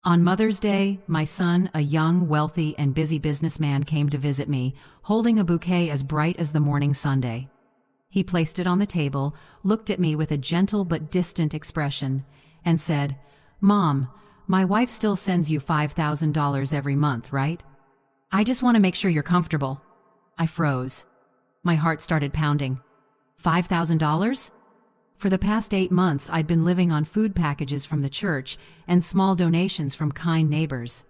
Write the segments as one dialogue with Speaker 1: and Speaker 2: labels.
Speaker 1: On Mother's Day, my son, a young, wealthy, and busy businessman, came to visit me, holding a bouquet as bright as the morning sundae. He placed it on the table, looked at me with a gentle but distant expression, and said, "Mom, my wife still sends you $5,000 every month, right? I just want to make sure you're comfortable." I froze. My heart started pounding. $5,000? For the past 8 months, I'd been living on food packages from the church and small donations from kind neighbors.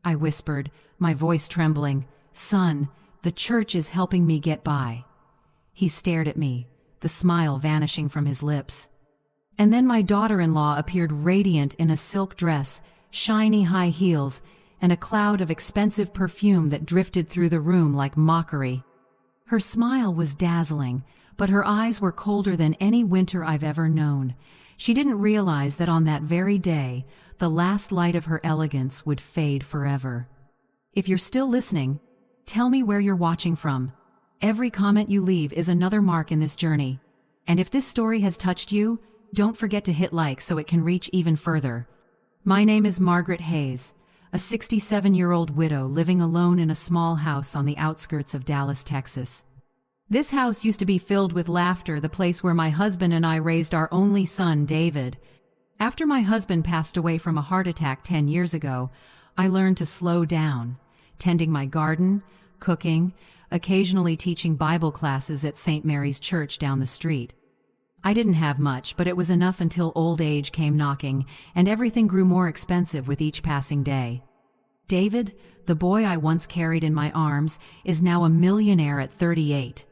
Speaker 1: I whispered, my voice trembling, "Son, the church is helping me get by." He stared at me, the smile vanishing from his lips. And then my daughter-in-law appeared radiant in a silk dress, shiny high heels, and a cloud of expensive perfume that drifted through the room like mockery. Her smile was dazzling, but her eyes were colder than any winter I've ever known. She didn't realize that on that very day, the last light of her elegance would fade forever. If you're still listening, tell me where you're watching from. Every comment you leave is another mark in this journey. And if this story has touched you, don't forget to hit like so it can reach even further. My name is Margaret Hayes, a 67-year-old widow living alone in a small house on the outskirts of Dallas, Texas. This house used to be filled with laughter, the place where my husband and I raised our only son, David. After my husband passed away from a heart attack 10 years ago, I learned to slow down, tending my garden, cooking, occasionally teaching Bible classes at St. Mary's Church down the street. I didn't have much, but it was enough until old age came knocking, and everything grew more expensive with each passing day. David, the boy I once carried in my arms, is now a millionaire at 38.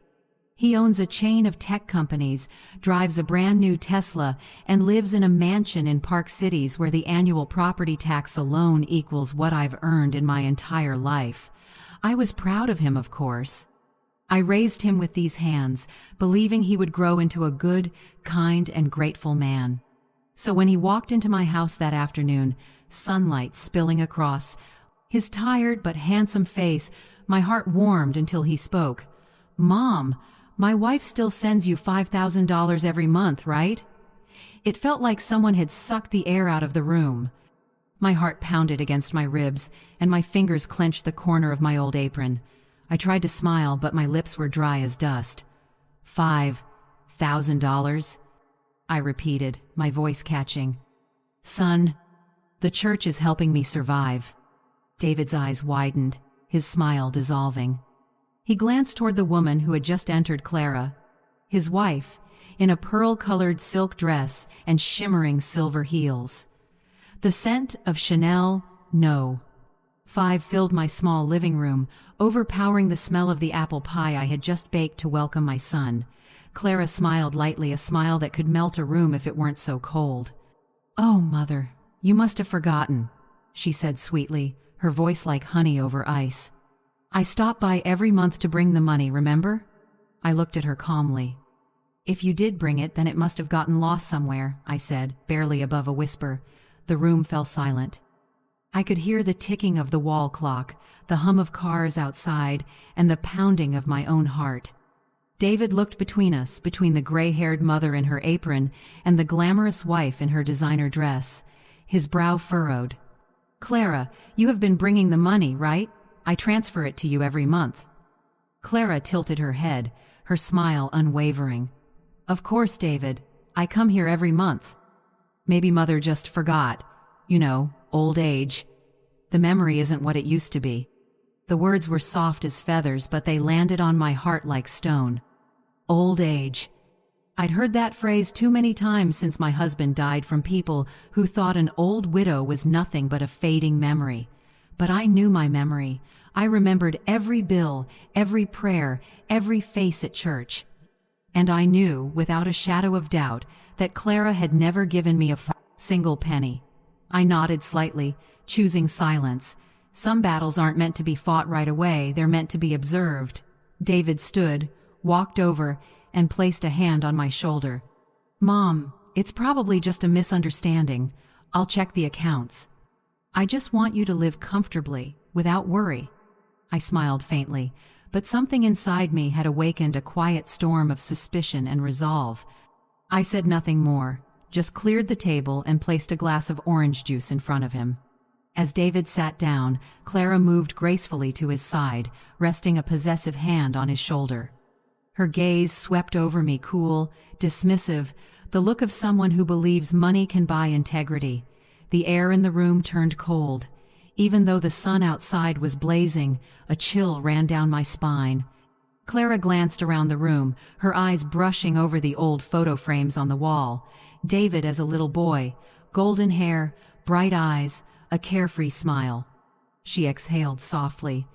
Speaker 1: He owns a chain of tech companies, drives a brand new Tesla, and lives in a mansion in Park Cities where the annual property tax alone equals what I've earned in my entire life. I was proud of him, of course. I raised him with these hands, believing he would grow into a good, kind, and grateful man. So when he walked into my house that afternoon, sunlight spilling across his tired but handsome face, my heart warmed until he spoke. "Mom, my wife still sends you $5,000 every month, right?" It felt like someone had sucked the air out of the room. My heart pounded against my ribs, and my fingers clenched the corner of my old apron. I tried to smile, but my lips were dry as dust. $5,000? I repeated, my voice catching. "Son, the church is helping me survive." David's eyes widened, his smile dissolving. He glanced toward the woman who had just entered, Clara, his wife, in a pearl-colored silk dress and shimmering silver heels. The scent of Chanel, no. 5 filled my small living room, overpowering the smell of the apple pie I had just baked to welcome my son. Clara smiled lightly, a smile that could melt a room if it weren't so cold. "Oh, Mother, you must have forgotten," she said sweetly, her voice like honey over ice. "I stop by every month to bring the money, remember?" I looked at her calmly. "If you did bring it, then it must have gotten lost somewhere," I said, barely above a whisper. The room fell silent. I could hear the ticking of the wall clock, the hum of cars outside, and the pounding of my own heart. David looked between us, between the gray-haired mother in her apron and the glamorous wife in her designer dress. His brow furrowed. "Clara, you have been bringing the money, right? I transfer it to you every month." Clara tilted her head, her smile unwavering. "Of course, David. I come here every month. Maybe Mother just forgot. You know, old age. The memory isn't what it used to be." The words were soft as feathers, but they landed on my heart like stone. Old age. I'd heard that phrase too many times since my husband died from people who thought an old widow was nothing but a fading memory. But I knew my memory. I remembered every bill, every prayer, every face at church. And I knew, without a shadow of doubt, that Clara had never given me a single penny. I nodded slightly, choosing silence. Some battles aren't meant to be fought right away, they're meant to be observed. David stood, walked over, and placed a hand on my shoulder. "Mom, it's probably just a misunderstanding. I'll check the accounts. I just want you to live comfortably, without worry." I smiled faintly, but something inside me had awakened a quiet storm of suspicion and resolve. I said nothing more, just cleared the table and placed a glass of orange juice in front of him. As David sat down, Clara moved gracefully to his side, resting a possessive hand on his shoulder. Her gaze swept over me, cool, dismissive, the look of someone who believes money can buy integrity. The air in the room turned cold. Even though the sun outside was blazing, a chill ran down my spine. Clara glanced around the room, her eyes brushing over the old photo frames on the wall. David as a little boy, golden hair, bright eyes, a carefree smile. She exhaled softly.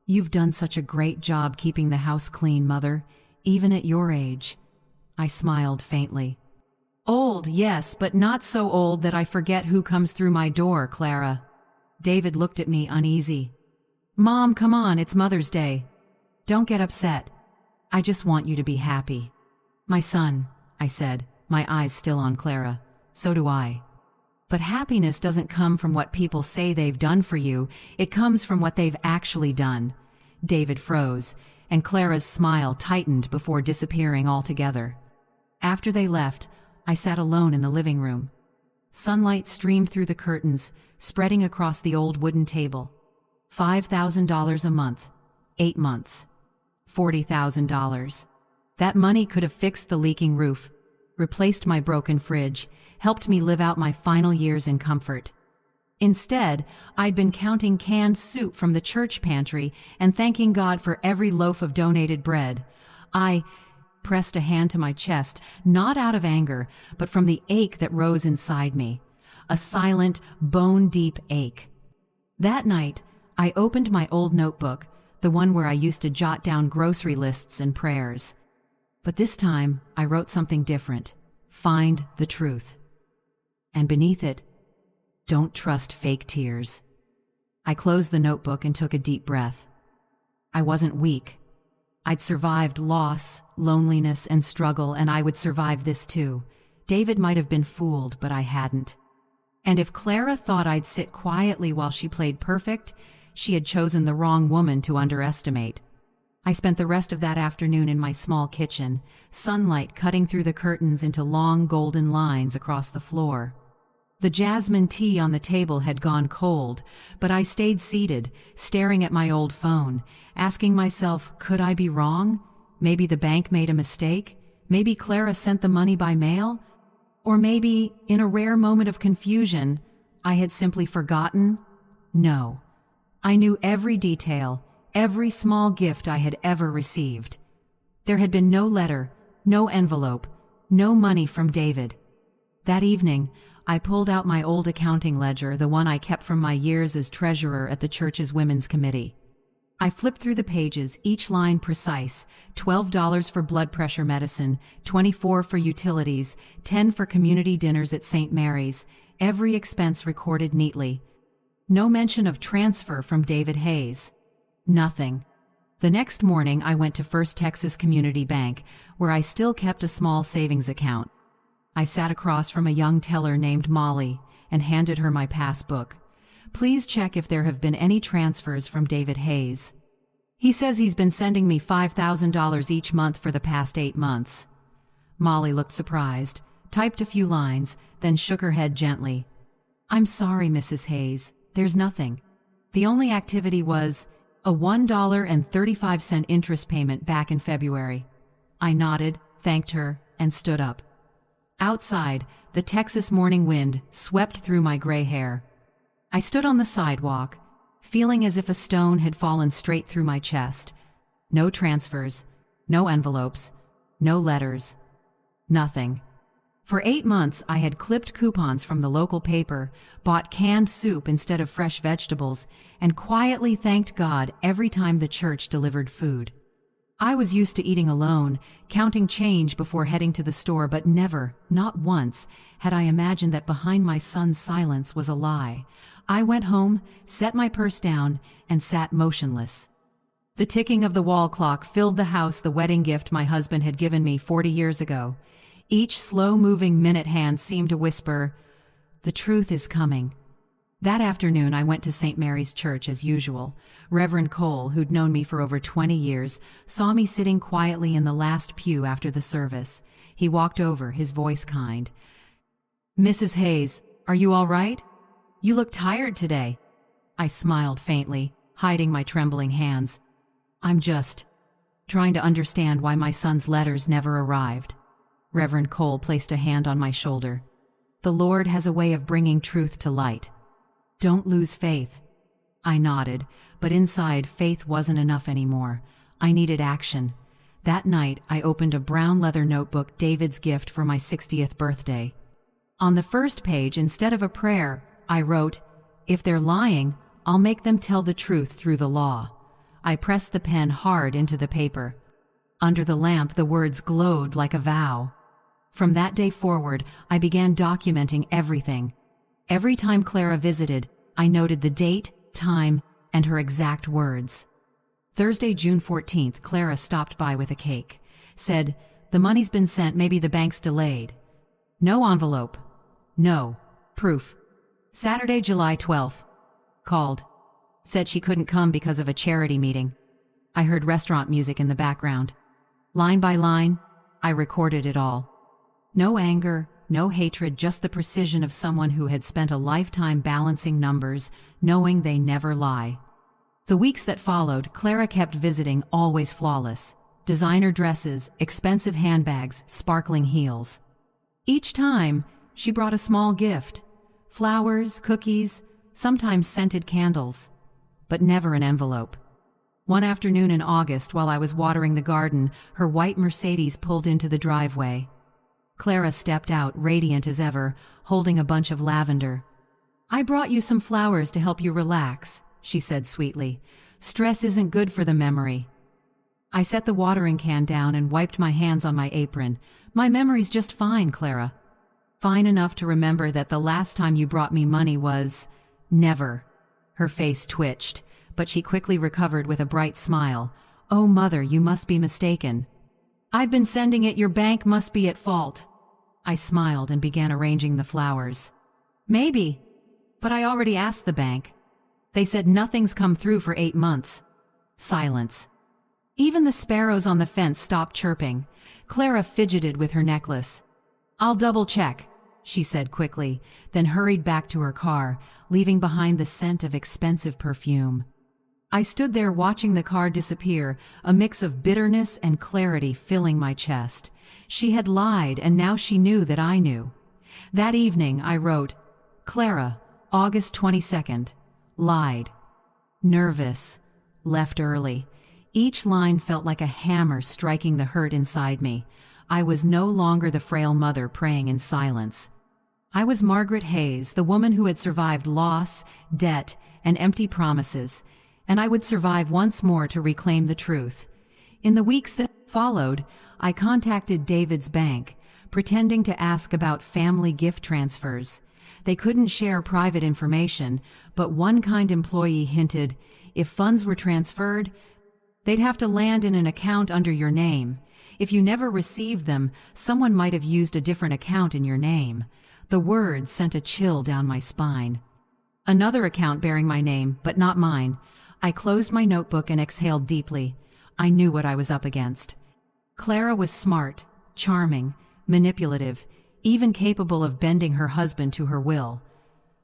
Speaker 1: "You've done such a great job keeping the house clean, Mother, even at your age." I smiled faintly. "Old, yes, but not so old that I forget who comes through my door, Clara." David looked at me uneasy. "Mom, come on, it's Mother's Day. Don't get upset. I just want you to be happy." "My son," I said, my eyes still on Clara. "So do I. But happiness doesn't come from what people say they've done for you, it comes from what they've actually done." David froze, and Clara's smile tightened before disappearing altogether. After they left, I sat alone in the living room. Sunlight streamed through the curtains, spreading across the old wooden table. $5,000 a month, 8 months. $40,000. That money could have fixed the leaking roof, replaced my broken fridge, helped me live out my final years in comfort. Instead, I'd been counting canned soup from the church pantry and thanking God for every loaf of donated bread. I pressed a hand to my chest, not out of anger, but from the ache that rose inside me. A silent, bone-deep ache. That night, I opened my old notebook, the one where I used to jot down grocery lists and prayers. But this time, I wrote something different. Find the truth. And beneath it, don't trust fake tears. I closed the notebook and took a deep breath. I wasn't weak. I'd survived loss, loneliness, and struggle, and I would survive this too. David might have been fooled, but I hadn't. And if Clara thought I'd sit quietly while she played perfect, she had chosen the wrong woman to underestimate. I spent the rest of that afternoon in my small kitchen, sunlight cutting through the curtains into long golden lines across the floor. The jasmine tea on the table had gone cold, but I stayed seated, staring at my old phone, asking myself, could I be wrong? Maybe the bank made a mistake? Maybe Clara sent the money by mail? Or maybe, in a rare moment of confusion, I had simply forgotten? No. I knew every detail, every small gift I had ever received. There had been no letter, no envelope, no money from David. That evening, I pulled out my old accounting ledger, the one I kept from my years as treasurer at the church's women's committee. I flipped through the pages, each line precise: $12 for blood pressure medicine, $24 for utilities, $10 for community dinners at St. Mary's, every expense recorded neatly. No mention of transfer from David Hayes. Nothing. The next morning, I went to First Texas Community Bank, where I still kept a small savings account. I sat across from a young teller named Molly and handed her my passbook. "Please check if there have been any transfers from David Hayes. He says he's been sending me $5,000 each month for the past 8 months. Molly looked surprised, typed a few lines, then shook her head gently. "I'm sorry, Mrs. Hayes. There's nothing. The only activity was a $1.35 interest payment back in February." I nodded, thanked her, and stood up. Outside, the Texas morning wind swept through my gray hair. I stood on the sidewalk, feeling as if a stone had fallen straight through my chest. No transfers, no envelopes, no letters, nothing. For 8 months, I had clipped coupons from the local paper, bought canned soup instead of fresh vegetables, and quietly thanked God every time the church delivered food. I was used to eating alone, counting change before heading to the store, but never, not once, had I imagined that behind my son's silence was a lie. I went home, set my purse down, and sat motionless. The ticking of the wall clock filled the house, the wedding gift my husband had given me 40 years ago. Each slow-moving minute hand seemed to whisper, "The truth is coming." That afternoon, I went to St. Mary's Church as usual. Reverend Cole, who'd known me for over 20 years, saw me sitting quietly in the last pew after the service. He walked over, his voice kind. "Mrs. Hayes, are you all right?" You look tired today. I smiled faintly, hiding my trembling hands. I'm just trying to understand why my son's letters never arrived. Reverend Cole placed a hand on my shoulder. The Lord has a way of bringing truth to light. Don't lose faith. I nodded, but inside faith wasn't enough anymore. I needed action. That night, I opened a brown leather notebook, David's gift for my 60th birthday. On the first page, instead of a prayer, I wrote, "If they're lying, I'll make them tell the truth through the law." I pressed the pen hard into the paper. Under the lamp, the words glowed like a vow. From that day forward, I began documenting everything. Every time Clara visited, I noted the date, time, and her exact words. Thursday, June 14th, Clara stopped by with a cake. Said, "The money's been sent, maybe the bank's delayed." No envelope. No proof. Saturday, July 12th. Called. Said she couldn't come because of a charity meeting. I heard restaurant music in the background. Line by line, I recorded it all. No anger, no hatred, just the precision of someone who had spent a lifetime balancing numbers, knowing they never lie. The weeks that followed, Clara kept visiting, always flawless. Designer dresses, expensive handbags, sparkling heels. Each time, she brought a small gift. Flowers, cookies, sometimes scented candles. But never an envelope. One afternoon in August, while I was watering the garden, her white Mercedes pulled into the driveway. Clara stepped out, radiant as ever, holding a bunch of lavender. "I brought you some flowers to help you relax," she said sweetly. "Stress isn't good for the memory." I set the watering can down and wiped my hands on my apron. "My memory's just fine, Clara. Fine enough to remember that the last time you brought me money was never." Her face twitched, but she quickly recovered with a bright smile. "Oh, Mother, you must be mistaken. I've been sending it. Your bank must be at fault." I smiled and began arranging the flowers. "Maybe, but I already asked the bank. They said nothing's come through for 8 months." Silence. Even the sparrows on the fence stopped chirping. Clara fidgeted with her necklace. "I'll double check," she said quickly, then hurried back to her car, leaving behind the scent of expensive perfume. I stood there watching the car disappear, a mix of bitterness and clarity filling my chest. She had lied, and now she knew that I knew. That evening I wrote, "Clara, August 22nd. Lied. Nervous. Left early." Each line felt like a hammer striking the hurt inside me. I was no longer the frail mother praying in silence. I was Margaret Hayes, the woman who had survived loss, debt, and empty promises, and I would survive once more to reclaim the truth. In the weeks that followed, I contacted David's bank, pretending to ask about family gift transfers. They couldn't share private information, but one kind employee hinted if funds were transferred, they'd have to land in an account under your name. If you never received them, someone might have used a different account in your name. The words sent a chill down my spine. Another account bearing my name, but not mine. I closed my notebook and exhaled deeply. I knew what I was up against. Clara was smart, charming, manipulative, even capable of bending her husband to her will.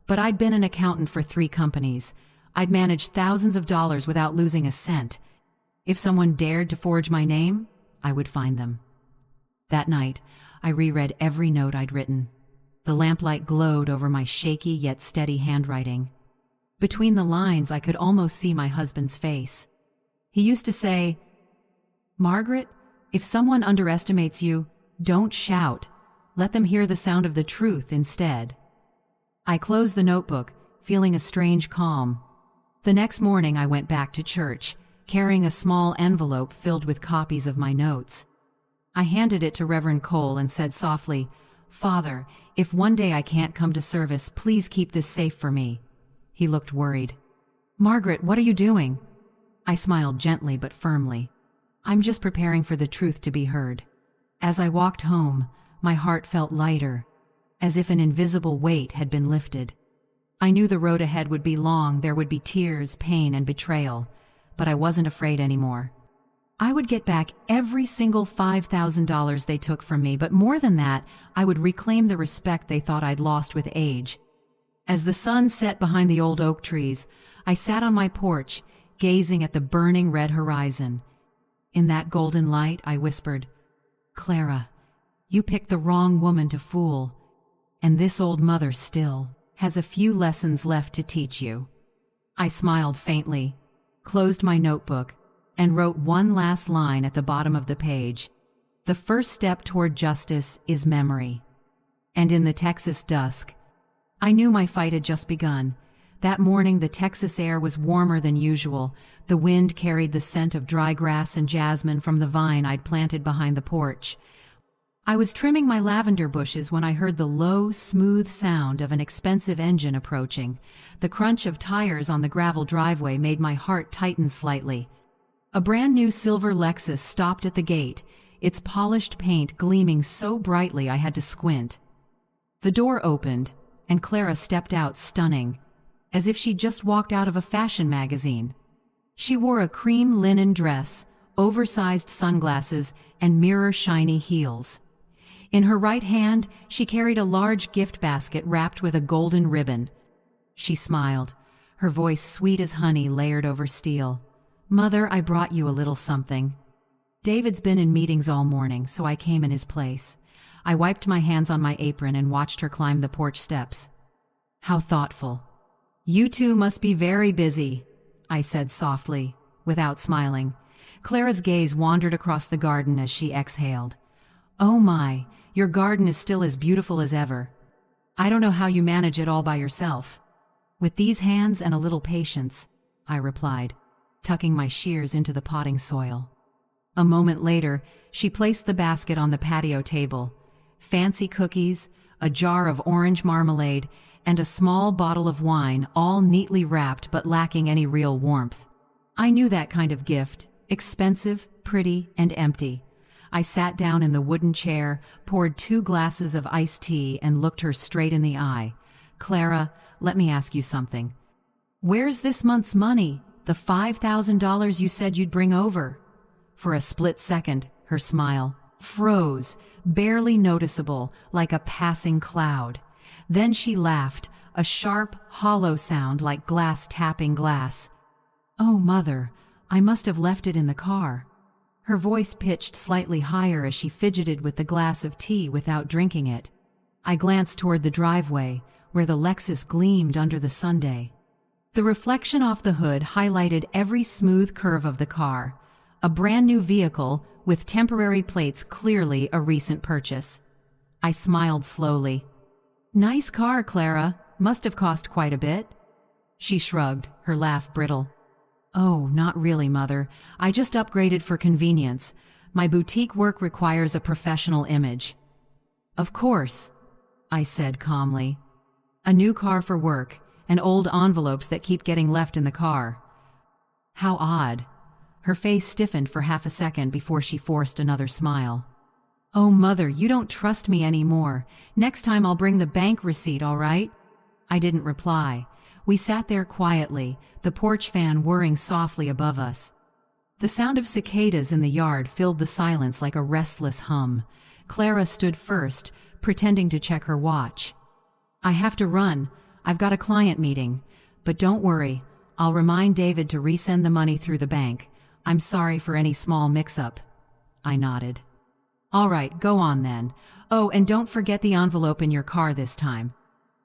Speaker 1: But I'd been an accountant for 3 companies. I'd managed thousands of dollars without losing a cent. If someone dared to forge my name, I would find them. That night, I reread every note I'd written. The lamplight glowed over my shaky yet steady handwriting. Between the lines, I could almost see my husband's face. He used to say, "Margaret, if someone underestimates you, don't shout. Let them hear the sound of the truth instead." I closed the notebook, feeling a strange calm. The next morning, I went back to church, carrying a small envelope filled with copies of my notes. I handed it to Reverend Cole and said softly, "Father, if one day I can't come to service, please keep this safe for me." He looked worried. "Margaret, what are you doing?" I smiled gently but firmly. "I'm just preparing for the truth to be heard." As I walked home, my heart felt lighter, as if an invisible weight had been lifted. I knew the road ahead would be long, there would be tears, pain, and betrayal, but I wasn't afraid anymore. I would get back every single $5,000 they took from me, but more than that, I would reclaim the respect they thought I'd lost with age. As the sun set behind the old oak trees, I sat on my porch, gazing at the burning red horizon. In that golden light, I whispered, "Clara, you picked the wrong woman to fool, and this old mother still has a few lessons left to teach you." I smiled faintly, closed my notebook, and wrote one last line at the bottom of the page. "The first step toward justice is memory." And in the Texas dusk, I knew my fight had just begun. That morning the Texas air was warmer than usual. The wind carried the scent of dry grass and jasmine from the vine I'd planted behind the porch. I was trimming my lavender bushes when I heard the low, smooth sound of an expensive engine approaching. The crunch of tires on the gravel driveway made my heart tighten slightly. A brand new silver Lexus stopped at the gate, its polished paint gleaming so brightly I had to squint. The door opened, and Clara stepped out stunning, as if she'd just walked out of a fashion magazine. She wore a cream linen dress, oversized sunglasses, and mirror-shiny heels. In her right hand, she carried a large gift basket wrapped with a golden ribbon. She smiled, her voice sweet as honey layered over steel. "Mother, I brought you a little something." David's been in meetings all morning, so I came in his place. I wiped my hands on my apron and watched her climb the porch steps. "How thoughtful. You two must be very busy," I said softly, without smiling. Clara's gaze wandered across the garden as she exhaled. "Oh my, your garden is still as beautiful as ever. I don't know how you manage it all by yourself." "With these hands and a little patience," I replied, tucking my shears into the potting soil. A moment later, she placed the basket on the patio table. Fancy cookies, a jar of orange marmalade, and a small bottle of wine, all neatly wrapped but lacking any real warmth. I knew that kind of gift, expensive, pretty, and empty. I sat down in the wooden chair, poured 2 glasses of iced tea, and looked her straight in the eye. "Clara, let me ask you something. Where's this month's money, the $5,000 you said you'd bring over?" For a split second, her smile froze, barely noticeable, like a passing cloud. Then she laughed, a sharp, hollow sound like glass tapping glass. "Oh, Mother, I must have left it in the car." Her voice pitched slightly higher as she fidgeted with the glass of tea without drinking it. I glanced toward the driveway, where the Lexus gleamed under the sunday. The reflection off the hood highlighted every smooth curve of the car. A brand new vehicle, with temporary plates clearly a recent purchase. I smiled slowly. "Nice car, Clara. Must have cost quite a bit." She shrugged, her laugh brittle. "Oh, not really, Mother. I just upgraded for convenience. My boutique work requires a professional image." "Of course," I said calmly. "A new car for work, and old envelopes that keep getting left in the car." "How odd." Her face stiffened for half a second before she forced another smile. "Oh, Mother, you don't trust me anymore. Next time I'll bring the bank receipt, all right?" I didn't reply. We sat there quietly, the porch fan whirring softly above us. The sound of cicadas in the yard filled the silence like a restless hum. Clara stood first, pretending to check her watch. "I have to run. I've got a client meeting. But don't worry, I'll remind David to resend the money through the bank. I'm sorry for any small mix-up." I nodded. "All right, go on then. Oh, and don't forget the envelope in your car this time."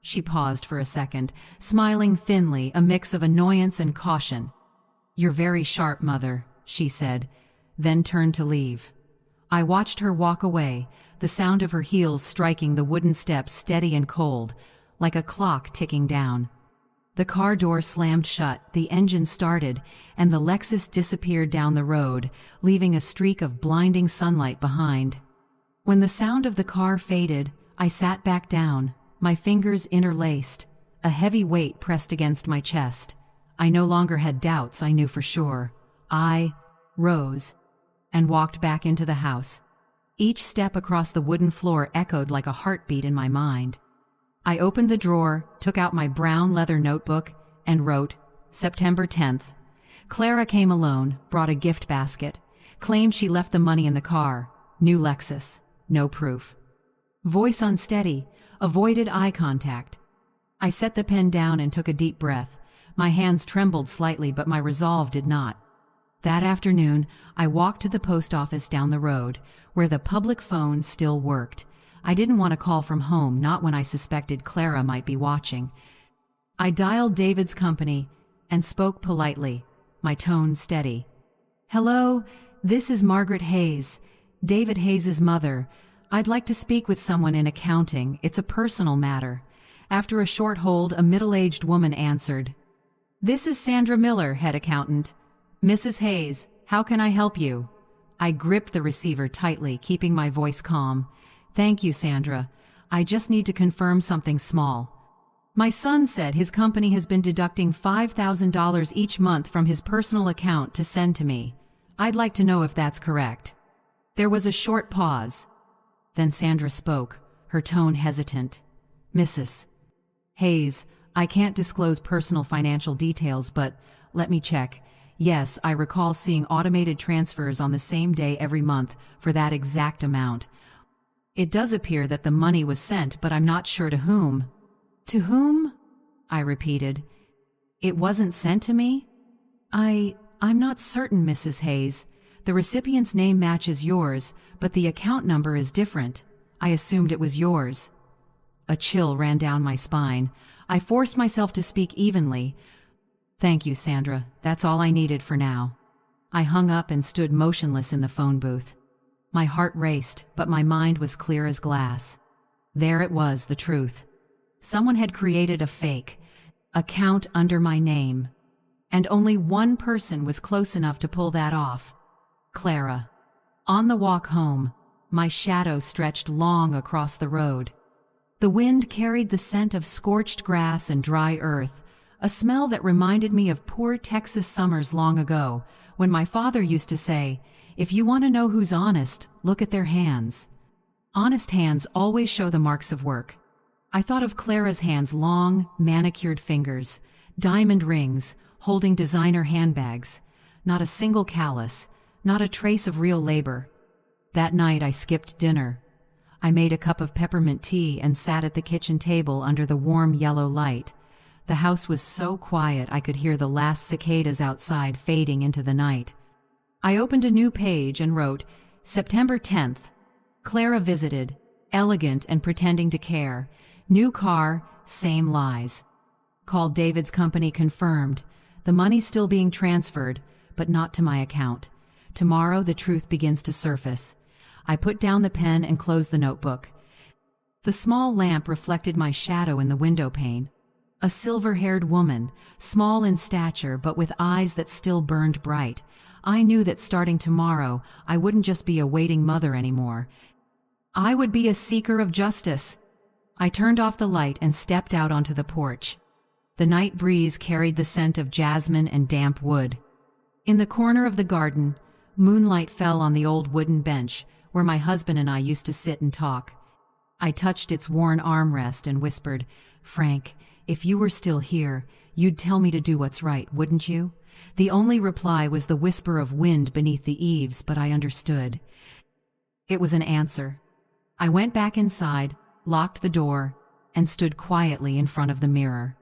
Speaker 1: She paused for a second, smiling thinly, a mix of annoyance and caution. "You're very sharp, Mother," she said, then turned to leave. I watched her walk away, the sound of her heels striking the wooden steps steady and cold, like a clock ticking down. The car door slammed shut, the engine started, and the Lexus disappeared down the road, leaving a streak of blinding sunlight behind. When the sound of the car faded, I sat back down, my fingers interlaced, a heavy weight pressed against my chest. I no longer had doubts, I knew for sure. I rose and walked back into the house. Each step across the wooden floor echoed like a heartbeat in my mind. I opened the drawer, took out my brown leather notebook, and wrote, September 10th. Clara came alone, brought a gift basket, claimed she left the money in the car. New Lexus, no proof. Voice unsteady, avoided eye contact. I set the pen down and took a deep breath. My hands trembled slightly, but my resolve did not. That afternoon, I walked to the post office down the road, where the public phone still worked. I didn't want a call from home, not when I suspected Clara might be watching. I dialed David's company and spoke politely, my tone steady. "Hello, this is Margaret Hayes, David Hayes's mother. I'd like to speak with someone in accounting. It's a personal matter." After a short hold, a middle-aged woman answered. "This is Sandra Miller, head accountant. Mrs. Hayes, how can I help you?" I gripped the receiver tightly, keeping my voice calm. "Thank you, Sandra. I just need to confirm something small. My son said his company has been deducting $5,000 each month from his personal account to send to me. I'd like to know if that's correct." There was a short pause. Then Sandra spoke, her tone hesitant. "Mrs. Hayes, I can't disclose personal financial details, but let me check. Yes, I recall seeing automated transfers on the same day every month for that exact amount. It does appear that the money was sent, but I'm not sure to whom." "To whom?" I repeated. "It wasn't sent to me?" I'm not certain, Mrs. Hayes. The recipient's name matches yours, but the account number is different. I assumed it was yours." A chill ran down my spine. I forced myself to speak evenly. "Thank you, Sandra. That's all I needed for now." I hung up and stood motionless in the phone booth. My heart raced, but my mind was clear as glass. There it was, the truth. Someone had created a fake account under my name. And only one person was close enough to pull that off. Clara. On the walk home, my shadow stretched long across the road. The wind carried the scent of scorched grass and dry earth, a smell that reminded me of poor Texas summers long ago, when my father used to say, "If you want to know who's honest, look at their hands." Honest hands always show the marks of work. I thought of Clara's hands, long, manicured fingers, diamond rings, holding designer handbags. Not a single callus, not a trace of real labor. That night I skipped dinner. I made a cup of peppermint tea and sat at the kitchen table under the warm yellow light. The house was so quiet I could hear the last cicadas outside fading into the night. I opened a new page and wrote, September 10th. Clara visited, elegant and pretending to care. New car, same lies. Called David's company, confirmed. The money's still being transferred, but not to my account. Tomorrow the truth begins to surface. I put down the pen and closed the notebook. The small lamp reflected my shadow in the window pane. A silver-haired woman, small in stature but with eyes that still burned bright. I knew that starting tomorrow, I wouldn't just be a waiting mother anymore. I would be a seeker of justice. I turned off the light and stepped out onto the porch. The night breeze carried the scent of jasmine and damp wood. In the corner of the garden, moonlight fell on the old wooden bench where my husband and I used to sit and talk. I touched its worn armrest and whispered, "Frank, if you were still here, you'd tell me to do what's right, wouldn't you?" The only reply was the whisper of wind beneath the eaves, but I understood. It was an answer. I went back inside, locked the door, and stood quietly in front of the mirror.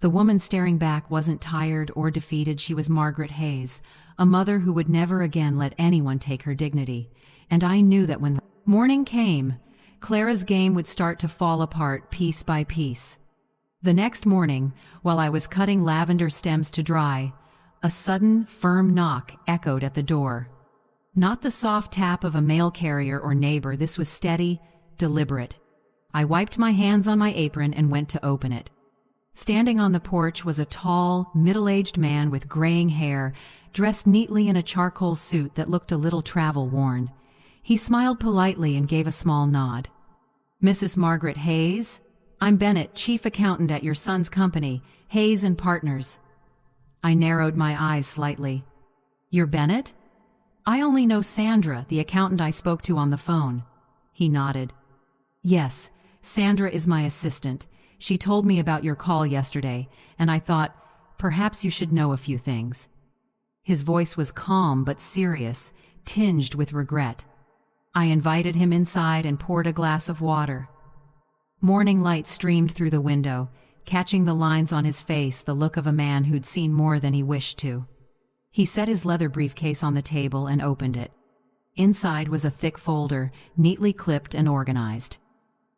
Speaker 1: The woman staring back wasn't tired or defeated. She was Margaret Hayes, a mother who would never again let anyone take her dignity. And I knew that when the morning came, Clara's game would start to fall apart piece by piece. The next morning, while I was cutting lavender stems to dry, a sudden, firm knock echoed at the door. Not the soft tap of a mail carrier or neighbor. This was steady, deliberate. I wiped my hands on my apron and went to open it. Standing on the porch was a tall, middle-aged man with graying hair, dressed neatly in a charcoal suit that looked a little travel-worn. He smiled politely and gave a small nod. "Mrs. Margaret Hayes? I'm Bennett, chief accountant at your son's company, Hayes and Partners." I narrowed my eyes slightly. "You're Bennett? I only know Sandra, the accountant I spoke to on the phone." He nodded. "Yes, Sandra is my assistant. She told me about your call yesterday, and I thought, perhaps you should know a few things." His voice was calm but serious, tinged with regret. I invited him inside and poured a glass of water. Morning light streamed through the window, catching the lines on his face, the look of a man who'd seen more than he wished to. He set his leather briefcase on the table and opened it. Inside was a thick folder, neatly clipped and organized.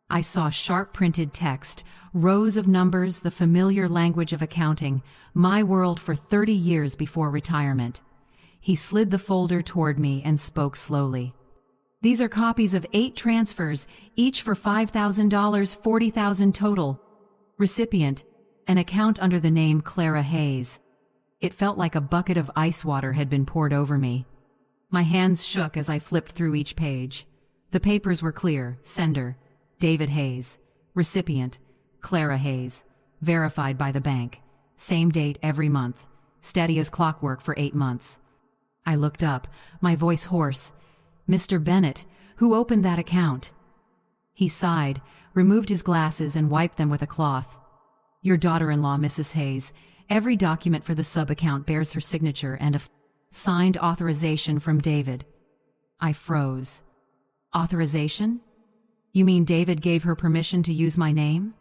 Speaker 1: I saw sharp-printed text, rows of numbers, the familiar language of accounting, my world for 30 years before retirement. He slid the folder toward me and spoke slowly. "These are copies of 8 transfers, each for $5,000, $40,000 total. Recipient, an account under the name Clara Hayes." It felt like a bucket of ice water had been poured over me. My hands shook as I flipped through each page. The papers were clear. Sender, David Hayes. Recipient, Clara Hayes. Verified by the bank. Same date every month. Steady as clockwork for 8 months. I looked up, my voice hoarse. "Mr. Bennett, who opened that account?" He sighed, removed his glasses and wiped them with a cloth. "Your daughter-in-law, Mrs. Hayes. Every document for the sub-account bears her signature and a signed authorization from David." I froze. "Authorization? You mean David gave her permission to use my name?"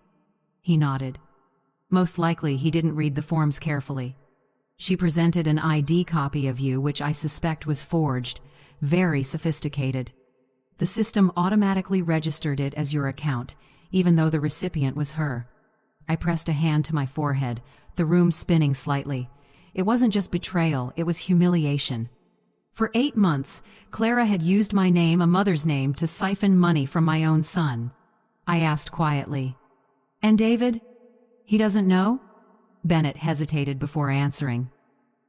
Speaker 1: He nodded. "Most likely he didn't read the forms carefully. She presented an ID copy of you, which I suspect was forged, very sophisticated. The system automatically registered it as your account, even though the recipient was her." I pressed a hand to my forehead, the room spinning slightly. It wasn't just betrayal, it was humiliation. For 8 months, Clara had used my name, a mother's name, to siphon money from my own son. I asked quietly, "And David? He doesn't know?" Bennett hesitated before answering.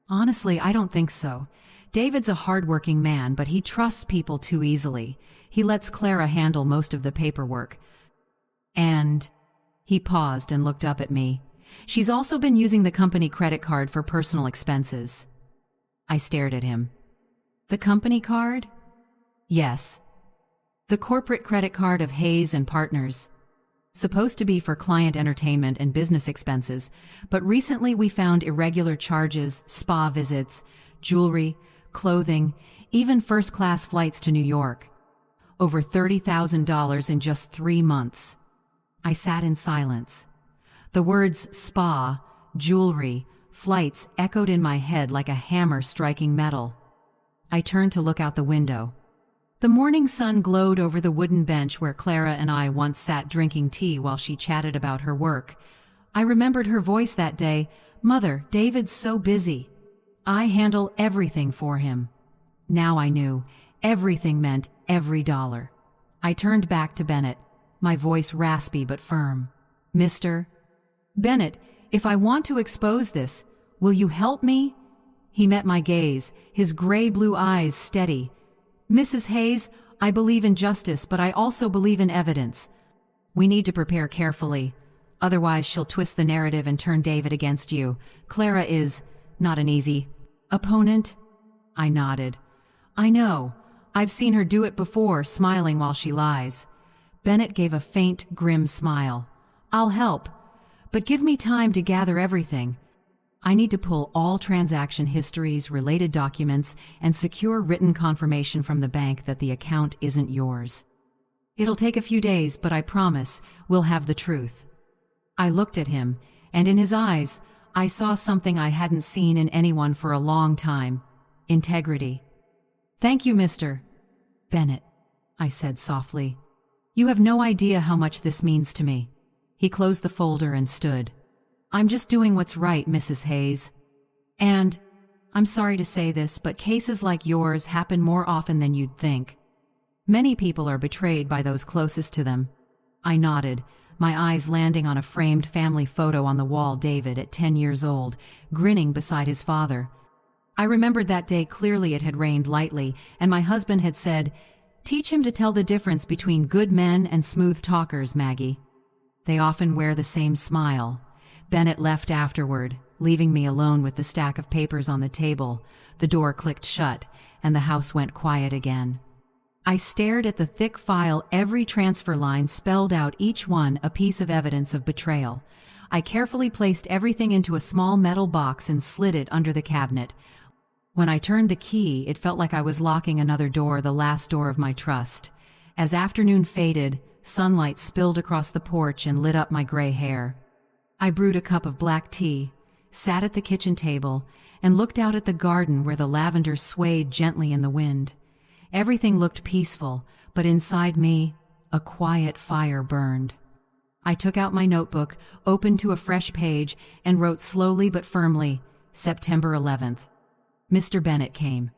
Speaker 1: "Honestly, I don't think so. David's a hardworking man, but he trusts people too easily. He lets Clara handle most of the paperwork. And..." He paused and looked up at me. "She's also been using the company credit card for personal expenses." I stared at him. "The company card?" "Yes. The corporate credit card of Hayes and Partners. Supposed to be for client entertainment and business expenses, but recently we found irregular charges, spa visits, jewelry, clothing, even first-class flights to New York. Over $30,000 in just 3 months. I sat in silence. The words spa, jewelry, flights echoed in my head like a hammer striking metal. I turned to look out the window. The morning sun glowed over the wooden bench where Clara and I once sat drinking tea while she chatted about her work. I remembered her voice that day. "Mother, David's so busy. I handle everything for him." Now I knew. Everything meant every dollar. I turned back to Bennett, my voice raspy but firm. "Mr. Bennett, if I want to expose this, will you help me?" He met my gaze, his gray-blue eyes steady. "Mrs. Hayes, I believe in justice, but I also believe in evidence. We need to prepare carefully. Otherwise, she'll twist the narrative and turn David against you. Clara is not an easy opponent." I nodded. "I know. I've seen her do it before, smiling while she lies." Bennett gave a faint, grim smile. "I'll help. But give me time to gather everything. I need to pull all transaction histories, related documents, and secure written confirmation from the bank that the account isn't yours. It'll take a few days, but I promise we'll have the truth." I looked at him, and in his eyes, I saw something I hadn't seen in anyone for a long time. Integrity. "Thank you, Mr. Bennett," I said softly. "You have no idea how much this means to me." He closed the folder and stood. "I'm just doing what's right, Mrs. Hayes. And, I'm sorry to say this, but cases like yours happen more often than you'd think. Many people are betrayed by those closest to them." I nodded, my eyes landing on a framed family photo on the wall. David, at 10 years old, grinning beside his father. I remembered that day clearly. It had rained lightly, and my husband had said, "Teach him to tell the difference between good men and smooth talkers, Maggie. They often wear the same smile." Bennett left afterward, leaving me alone with the stack of papers on the table. The door clicked shut, and the house went quiet again. I stared at the thick file. Every transfer line spelled out, each one a piece of evidence of betrayal. I carefully placed everything into a small metal box and slid it under the cabinet. When I turned the key, it felt like I was locking another door, the last door of my trust. As afternoon faded, sunlight spilled across the porch and lit up my gray hair. I brewed a cup of black tea, sat at the kitchen table, and looked out at the garden where the lavender swayed gently in the wind. Everything looked peaceful, but inside me, a quiet fire burned. I took out my notebook, opened to a fresh page, and wrote slowly but firmly, September 11th. Mr. Bennett came.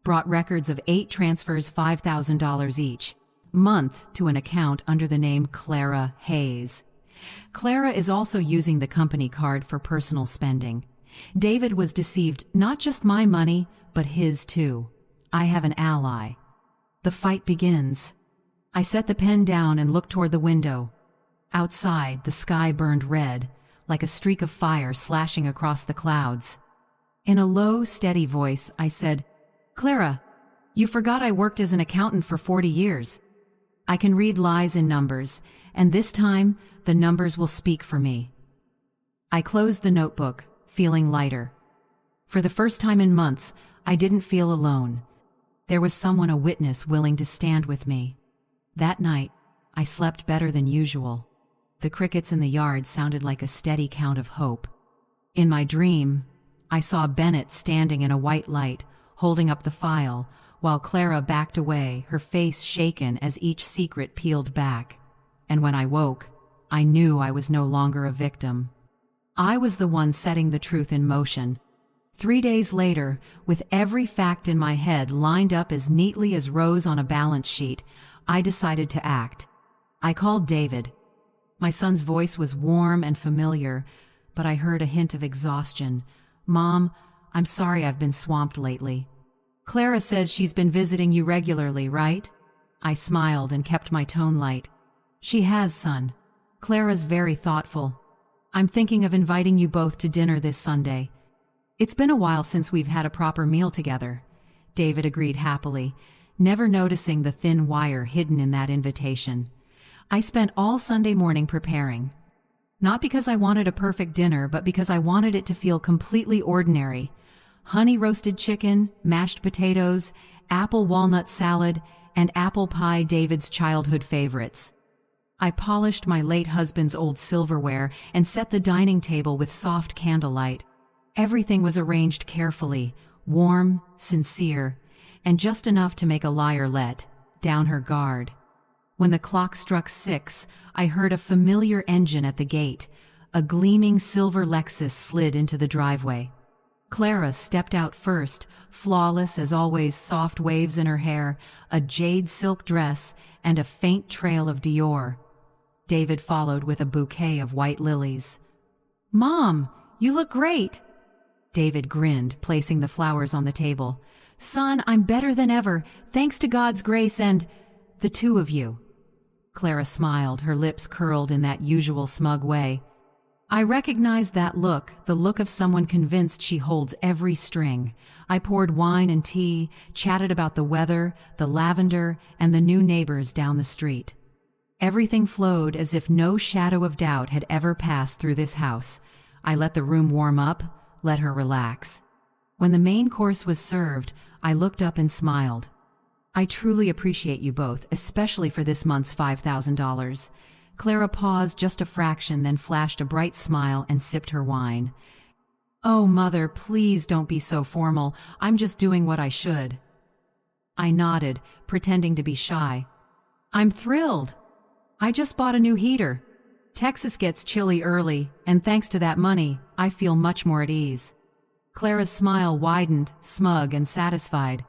Speaker 1: Brought records of 8 transfers, $5,000 each, month, to an account under the name Clara Hayes. Clara is also using the company card for personal spending. David was deceived, not just my money, but his too. I have an ally. The fight begins. I set the pen down and looked toward the window. Outside, the sky burned red, like a streak of fire slashing across the clouds. In a low, steady voice, I said, "Clara, you forgot I worked as an accountant for 40 years. I can read lies in numbers, and this time, the numbers will speak for me." I closed the notebook, feeling lighter. For the first time in months, I didn't feel alone. There was someone, a witness, willing to stand with me. That night, I slept better than usual. The crickets in the yard sounded like a steady count of hope. In my dream, I saw Bennett standing in a white light, holding up the file, while Clara backed away, her face shaken as each secret peeled back. And when I woke, I knew I was no longer a victim. I was the one setting the truth in motion. 3 days later, with every fact in my head lined up as neatly as rows on a balance sheet, I decided to act. I called David. My son's voice was warm and familiar, but I heard a hint of exhaustion. "Mom, I'm sorry I've been swamped lately. Clara says she's been visiting you regularly, right?" I smiled and kept my tone light. "She has, son. Clara's very thoughtful. I'm thinking of inviting you both to dinner this Sunday. It's been a while since we've had a proper meal together." David agreed happily, never noticing the thin wire hidden in that invitation. I spent all Sunday morning preparing. Not because I wanted a perfect dinner, but because I wanted it to feel completely ordinary. Honey roasted chicken, mashed potatoes, apple walnut salad, and apple pie, David's childhood favorites. I polished my late husband's old silverware and set the dining table with soft candlelight. Everything was arranged carefully, warm, sincere, and just enough to make a liar let down her guard. When the clock struck 6, I heard a familiar engine at the gate. A gleaming silver Lexus slid into the driveway. Clara stepped out first, flawless as always, soft waves in her hair, a jade silk dress, and a faint trail of Dior. David followed with a bouquet of white lilies. "Mom, you look great!" David grinned, placing the flowers on the table. "Son, I'm better than ever, thanks to God's grace and the two of you." Clara smiled, her lips curled in that usual smug way. I recognized that look, the look of someone convinced she holds every string. I poured wine and tea, chatted about the weather, the lavender, and the new neighbors down the street. Everything flowed as if no shadow of doubt had ever passed through this house. I let the room warm up, let her relax. When the main course was served, I looked up and smiled. "I truly appreciate you both, especially for this month's $5,000. Clara paused just a fraction, then flashed a bright smile and sipped her wine. "Oh, Mother, please don't be so formal. I'm just doing what I should." I nodded, pretending to be shy. "I'm thrilled. I just bought a new heater. Texas gets chilly early, and thanks to that money, I feel much more at ease." Clara's smile widened, smug and satisfied.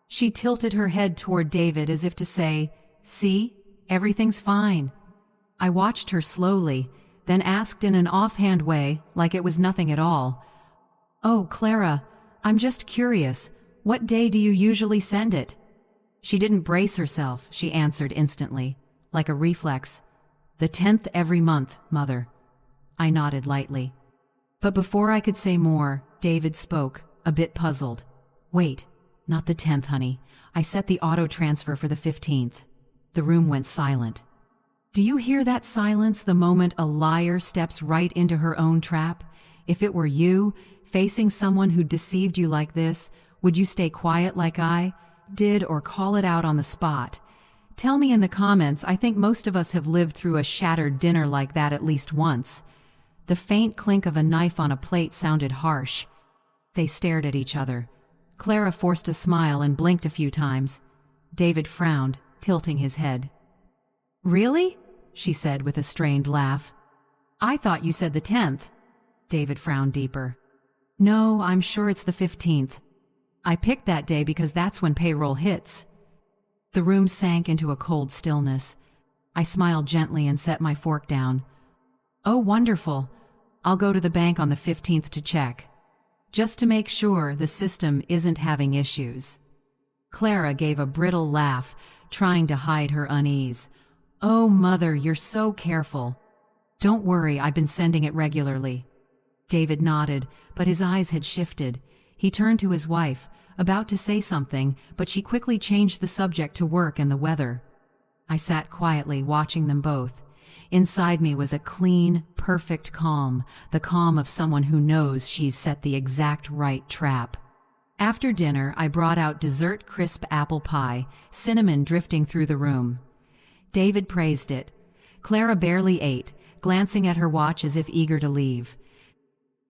Speaker 1: She tilted her head toward David as if to say, "See, everything's fine." I watched her slowly, then asked in an offhand way, like it was nothing at all, "Oh, Clara, I'm just curious. What day do you usually send it?" She didn't brace herself, she answered instantly, like a reflex. "The 10th every month, Mother." I nodded lightly. But before I could say more, David spoke, a bit puzzled. "Wait, not the 10th, honey. I set the auto transfer for the 15th. The room went silent. Do you hear that silence the moment a liar steps right into her own trap? If it were you, facing someone who deceived you like this, would you stay quiet like I did or call it out on the spot? Tell me in the comments. I think most of us have lived through a shattered dinner like that at least once. The faint clink of a knife on a plate sounded harsh. They stared at each other. Clara forced a smile and blinked a few times. David frowned, tilting his head. "Really?" she said with a strained laugh. "I thought you said the 10th. David frowned deeper. "No, I'm sure it's the 15th. I picked that day because that's when payroll hits." The room sank into a cold stillness. I smiled gently and set my fork down. "Oh, wonderful. I'll go to the bank on the 15th to check. Just to make sure the system isn't having issues." Clara gave a brittle laugh, trying to hide her unease. "Oh, Mother, you're so careful." "Don't worry, I've been sending it regularly." David nodded, but his eyes had shifted. He turned to his wife, about to say something, but she quickly changed the subject to work and the weather. I sat quietly, watching them both. Inside me was a clean, perfect calm, the calm of someone who knows she's set the exact right trap. After dinner, I brought out dessert crisp apple pie, cinnamon drifting through the room. David praised it. Clara barely ate, glancing at her watch as if eager to leave.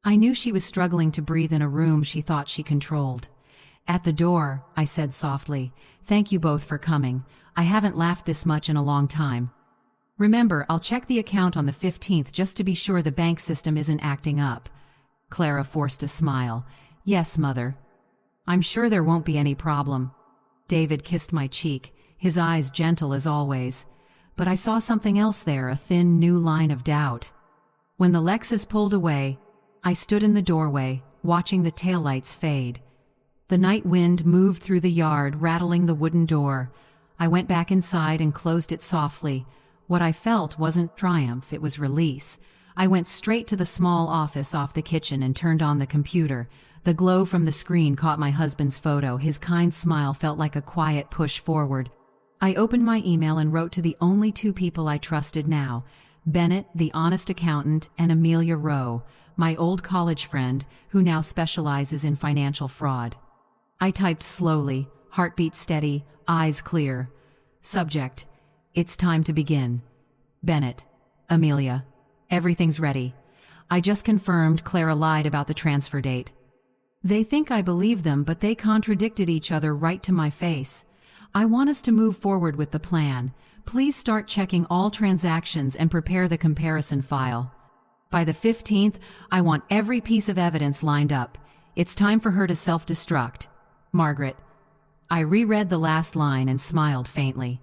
Speaker 1: I knew she was struggling to breathe in a room she thought she controlled. At the door, I said softly, "Thank you both for coming. I haven't laughed this much in a long time. Remember, I'll check the account on the 15th just to be sure the bank system isn't acting up." Clara forced a smile. "Yes, Mother. I'm sure there won't be any problem." David kissed my cheek, his eyes gentle as always. But I saw something else there, a thin new line of doubt. When the Lexus pulled away, I stood in the doorway, watching the taillights fade. The night wind moved through the yard, rattling the wooden door. I went back inside and closed it softly. What I felt wasn't triumph, it was release. I went straight to the small office off the kitchen and turned on the computer. The glow from the screen caught my husband's photo. His kind smile felt like a quiet push forward. I opened my email and wrote to the only two people I trusted now: Bennett, the honest accountant, and Amelia Rowe, my old college friend, who now specializes in financial fraud. I typed slowly, heartbeat steady, eyes clear. Subject: "It's time to begin. Bennett, Amelia, everything's ready. I just confirmed Clara lied about the transfer date." They think I believe them, but they contradicted each other right to my face. "I want us to move forward with the plan. Please start checking all transactions and prepare the comparison file. By the 15th, I want every piece of evidence lined up. It's time for her to self-destruct. Margaret." I reread the last line and smiled faintly.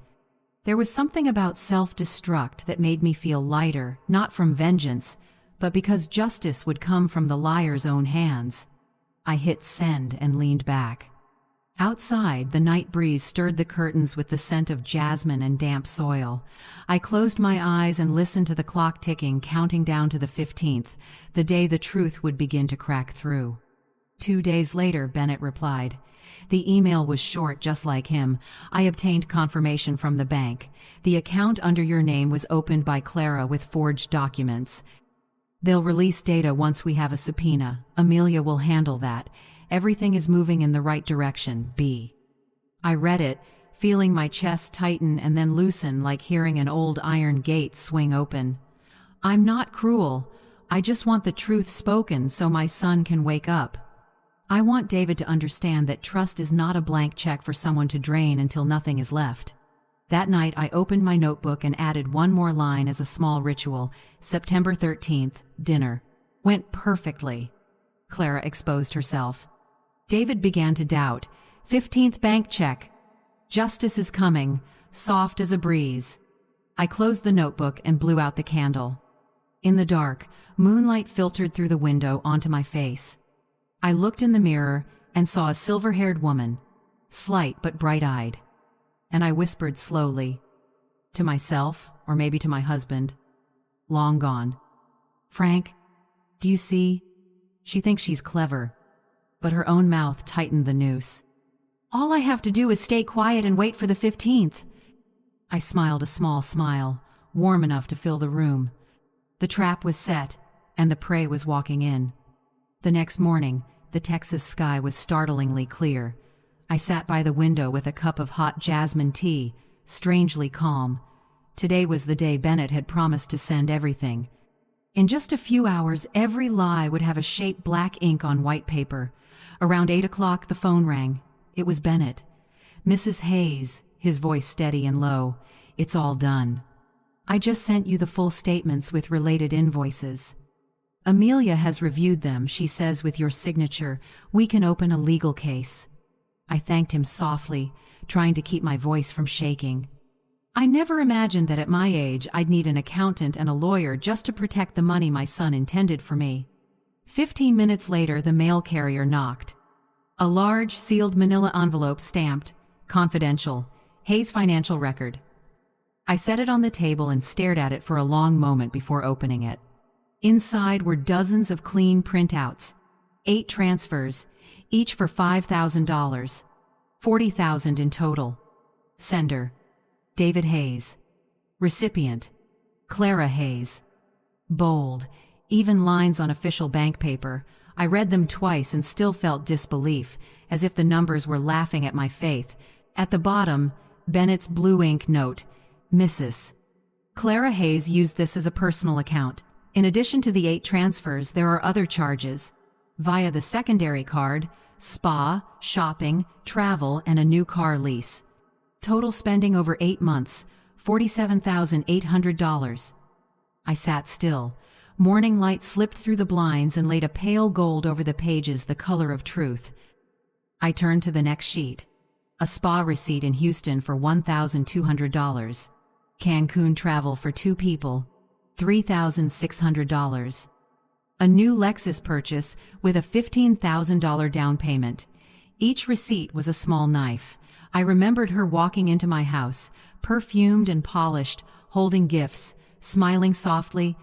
Speaker 1: There was something about self-destruct that made me feel lighter, not from vengeance, but because justice would come from the liar's own hands. I hit send and leaned back. Outside, the night breeze stirred the curtains with the scent of jasmine and damp soil. I closed my eyes and listened to the clock ticking, counting down to the 15th, the day the truth would begin to crack through. 2 days later, Bennett replied. The email was short, just like him. "I obtained confirmation from the bank. The account under your name was opened by Clara with forged documents. They'll release data once we have a subpoena. Amelia will handle that. Everything is moving in the right direction, B." I read it, feeling my chest tighten and then loosen, like hearing an old iron gate swing open. "I'm not cruel. I just want the truth spoken so my son can wake up. I want David to understand that trust is not a blank check for someone to drain until nothing is left." That night, I opened my notebook and added one more line as a small ritual. September 13th, dinner. Went perfectly. Clara exposed herself. David began to doubt. 15th bank check. Justice is coming, soft as a breeze. I closed the notebook and blew out the candle. In the dark, moonlight filtered through the window onto my face. I looked in the mirror and saw a silver-haired woman, slight but bright-eyed. And I whispered slowly, to myself, or maybe to my husband, "Long gone. Frank, do you see? She thinks she's clever." But her own mouth tightened the noose. "All I have to do is stay quiet and wait for the 15th. I smiled a small smile, warm enough to fill the room. The trap was set, and the prey was walking in. The next morning, the Texas sky was startlingly clear. I sat by the window with a cup of hot jasmine tea, strangely calm. Today was the day Bennett had promised to send everything. In just a few hours, every lie would have a shape black ink on white paper. Around 8 o'clock, the phone rang. It was Bennett. "Mrs. Hayes," his voice steady and low, "it's all done. I just sent you the full statements with related invoices. Amelia has reviewed them. She says with your signature, we can open a legal case." I thanked him softly, trying to keep my voice from shaking. I never imagined that at my age I'd need an accountant and a lawyer just to protect the money my son intended for me. 15 minutes later, the mail carrier knocked. A large, sealed manila envelope stamped, "Confidential, Hayes Financial Record." I set it on the table and stared at it for a long moment before opening it. Inside were dozens of clean printouts, 8 transfers, each for $5,000, $40,000 in total. Sender: David Hayes. Recipient: Clara Hayes. Bold, even lines on official bank paper. I read them twice and still felt disbelief, as if the numbers were laughing at my faith. At the bottom, Bennett's blue ink note: Mrs. Clara Hayes used this as a personal account. In addition to the 8 transfers, there are other charges. Via the secondary card, spa, shopping, travel, and a new car lease. Total spending over 8 months, $47,800. I sat still. Morning light slipped through the blinds and laid a pale gold over the pages, the color of truth. I turned to the next sheet. A spa receipt in Houston for $1,200. Cancun travel for 2 people, $3,600. A new Lexus purchase with a $15,000 down payment. Each receipt was a small knife. I remembered her walking into my house, perfumed and polished, holding gifts, smiling softly,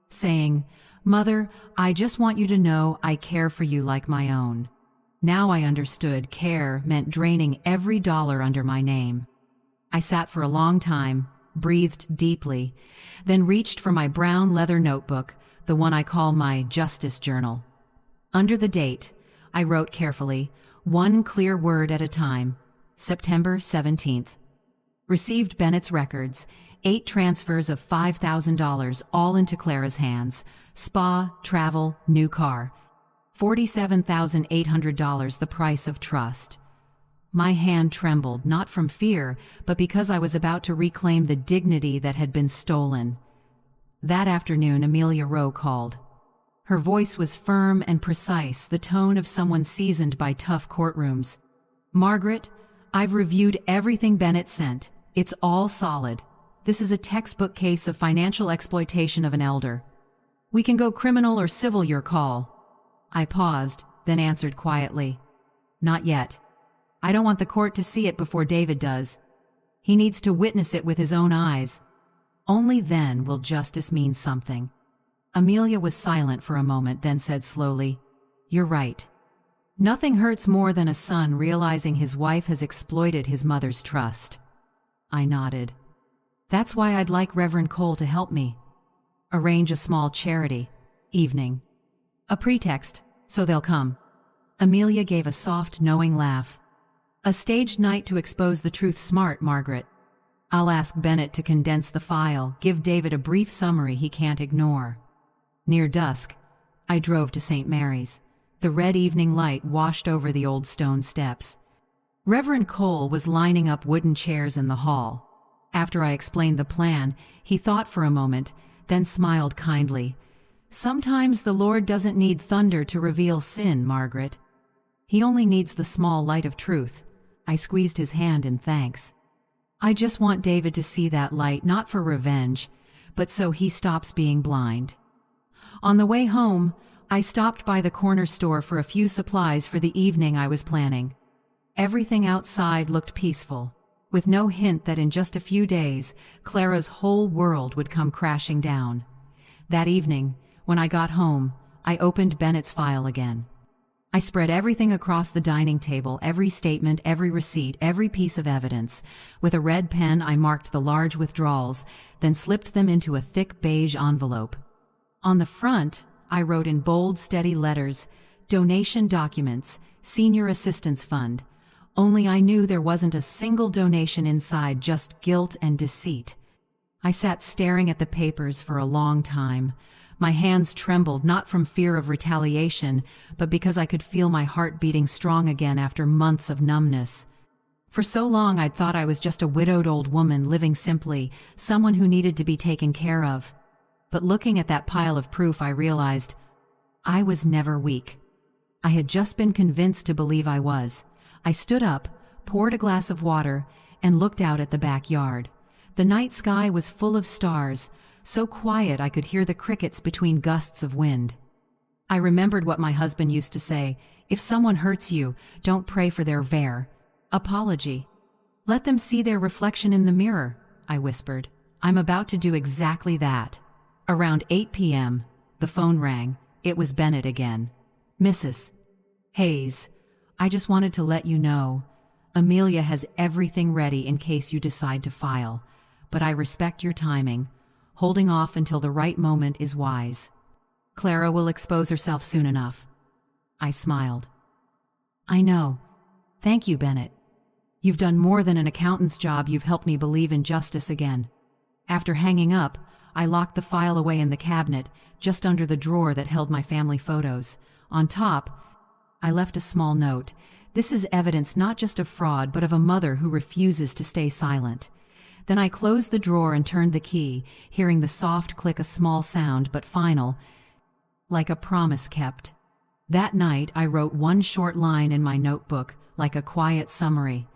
Speaker 1: saying, "Mother, I just want you to know I care for you like my own." Now I understood care meant draining every dollar under my name. I sat for a long time, breathed deeply, then reached for my brown leather notebook, the one I call my Justice Journal. Under the date, I wrote carefully, one clear word at a time: September 17th. Received Bennett's records, 8 transfers of $5,000, all into Clara's hands. Spa, travel, new car. $47,800, the price of trust. My hand trembled, not from fear, but because I was about to reclaim the dignity that had been stolen. That afternoon, Amelia Rowe called. Her voice was firm and precise, the tone of someone seasoned by tough courtrooms. "Margaret, I've reviewed everything Bennett sent. It's all solid. This is a textbook case of financial exploitation of an elder. We can go criminal or civil, your call." I paused, then answered quietly, "Not yet. I don't want the court to see it before David does. He needs to witness it with his own eyes. Only then will justice mean something." Amelia was silent for a moment, then said slowly, "You're right. Nothing hurts more than a son realizing his wife has exploited his mother's trust." I nodded. "That's why I'd like Reverend Cole to help me. Arrange a small charity evening. A pretext, so they'll come." Amelia gave a soft, knowing laugh. "A staged night to expose the truth. Smart, Margaret. I'll ask Bennett to condense the file, give David a brief summary he can't ignore." Near dusk, I drove to St. Mary's. The red evening light washed over the old stone steps. Reverend Cole was lining up wooden chairs in the hall. After I explained the plan, he thought for a moment, then smiled kindly. "Sometimes the Lord doesn't need thunder to reveal sin, Margaret. He only needs the small light of truth." I squeezed his hand in thanks. "I just want David to see that light, not for revenge, but so he stops being blind." On the way home, I stopped by the corner store for a few supplies for the evening I was planning. Everything outside looked peaceful, with no hint that in just a few days, Clara's whole world would come crashing down. That evening, when I got home, I opened Bennett's file again. I spread everything across the dining table, every statement, every receipt, every piece of evidence. With a red pen, I marked the large withdrawals, then slipped them into a thick beige envelope. On the front, I wrote in bold, steady letters, "Donation documents, Senior Assistance Fund." Only I knew there wasn't a single donation inside, just guilt and deceit. I sat staring at the papers for a long time. My hands trembled not from fear of retaliation, but because I could feel my heart beating strong again after months of numbness. For so long I'd thought I was just a widowed old woman living simply, someone who needed to be taken care of. But looking at that pile of proof, I realized I was never weak. I had just been convinced to believe I was. I stood up, poured a glass of water, and looked out at the backyard. The night sky was full of stars, so quiet I could hear the crickets between gusts of wind. I remembered what my husband used to say: if someone hurts you, don't pray for their apology. Let them see their reflection in the mirror, I whispered. I'm about to do exactly that. Around 8 p.m., the phone rang. It was Bennett again. Mrs. Hayes, I just wanted to let you know, Amelia has everything ready in case you decide to file, but I respect your timing. Holding off until the right moment is wise. Clara will expose herself soon enough. I smiled. I know. Thank you, Bennett. You've done more than an accountant's job. You've helped me believe in justice again. After hanging up, I locked the file away in the cabinet, just under the drawer that held my family photos. On top, I left a small note. This is evidence not just of fraud, but of a mother who refuses to stay silent. Then I closed the drawer and turned the key, hearing the soft click, a small sound but final, like a promise kept. That night I wrote one short line in my notebook, like a quiet summary.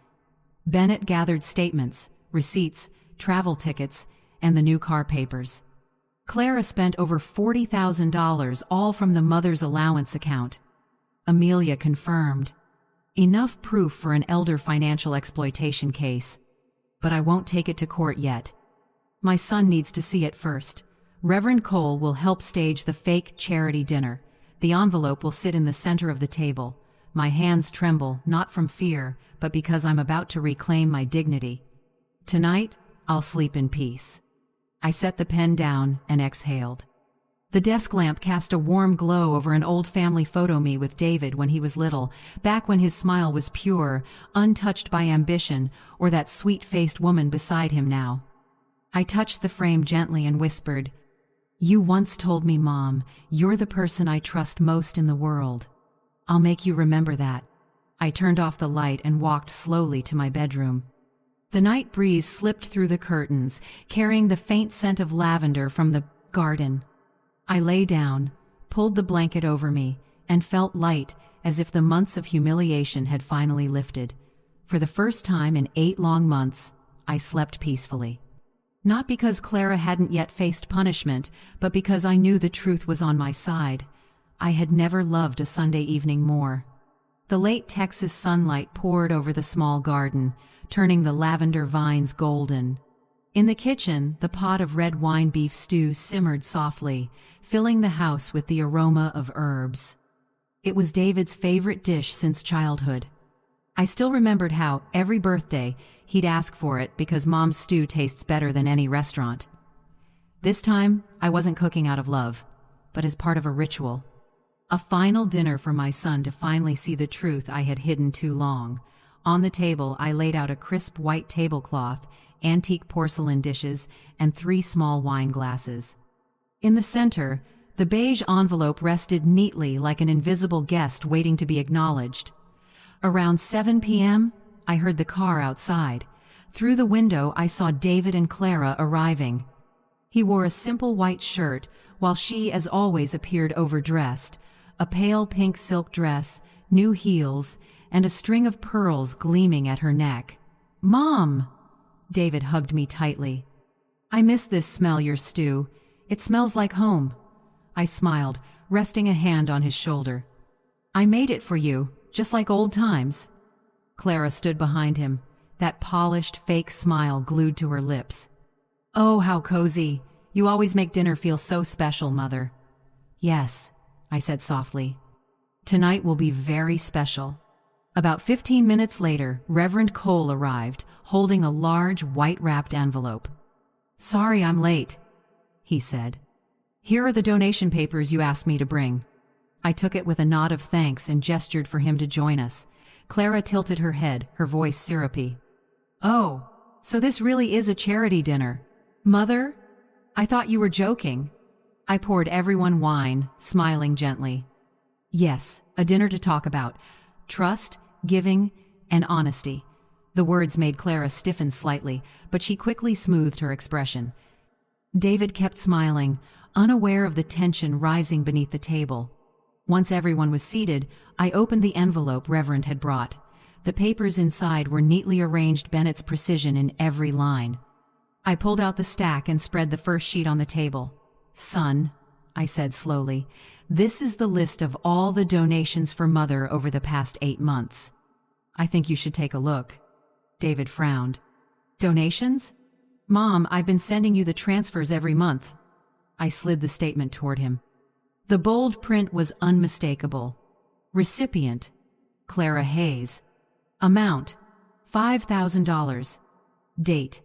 Speaker 1: Bennett gathered statements, receipts, travel tickets, and the new car papers. Clara spent over $40,000, all from the mother's allowance account. Amelia confirmed. Enough proof for an elder financial exploitation case. But I won't take it to court yet. My son needs to see it first. Reverend Cole will help stage the fake charity dinner. The envelope will sit in the center of the table. My hands tremble, not from fear, but because I'm about to reclaim my dignity. Tonight, I'll sleep in peace. I set the pen down and exhaled. The desk lamp cast a warm glow over an old family photo, me with David when he was little, back when his smile was pure, untouched by ambition, or that sweet-faced woman beside him now. I touched the frame gently and whispered, "You once told me, Mom, you're the person I trust most in the world. I'll make you remember that." I turned off the light and walked slowly to my bedroom. The night breeze slipped through the curtains, carrying the faint scent of lavender from the garden. I lay down, pulled the blanket over me, and felt light, as if the months of humiliation had finally lifted. For the first time in 8 long months, I slept peacefully. Not because Clara hadn't yet faced punishment, but because I knew the truth was on my side. I had never loved a Sunday evening more. The late Texas sunlight poured over the small garden, turning the lavender vines golden. In the kitchen, the pot of red wine beef stew simmered softly, filling the house with the aroma of herbs. It was David's favorite dish since childhood. I still remembered how, every birthday, he'd ask for it because Mom's stew tastes better than any restaurant. This time, I wasn't cooking out of love, but as part of a ritual. A final dinner for my son to finally see the truth I had hidden too long. On the table, I laid out a crisp white tablecloth, antique porcelain dishes, and 3 small wine glasses. In the center, the beige envelope rested neatly like an invisible guest waiting to be acknowledged. Around 7 p.m., I heard the car outside. Through the window, I saw David and Clara arriving. He wore a simple white shirt, while she, as always, appeared overdressed. A pale pink silk dress, new heels, and a string of pearls gleaming at her neck. "Mom!" David hugged me tightly. "I miss this smell, your stew. It smells like home." I smiled, resting a hand on his shoulder. "I made it for you, just like old times." Clara stood behind him, that polished, fake smile glued to her lips. "Oh, how cozy. You always make dinner feel so special, Mother." "Yes," I said softly. "Tonight will be very special." About 15 minutes later, Reverend Cole arrived, holding a large, white-wrapped envelope. "Sorry I'm late," he said. "Here are the donation papers you asked me to bring." I took it with a nod of thanks and gestured for him to join us. Clara tilted her head, her voice syrupy. "Oh, so this really is a charity dinner. Mother? I thought you were joking." I poured everyone wine, smiling gently. Yes, a dinner to talk about. Trust, giving, and honesty. The words made Clara stiffen slightly, but she quickly smoothed her expression. David kept smiling, unaware of the tension rising beneath the table. Once everyone was seated, I opened the envelope Reverend had brought. The papers inside were neatly arranged, Bennett's precision in every line. I pulled out the stack and spread the first sheet on the table. "Son," I said slowly, "this is the list of all the donations for Mother over the past 8 months. I think you should take a look." David frowned. "Donations? Mom, I've been sending you the transfers every month." I slid the statement toward him. The bold print was unmistakable. Recipient: Clara Hayes. Amount: $5,000. Date: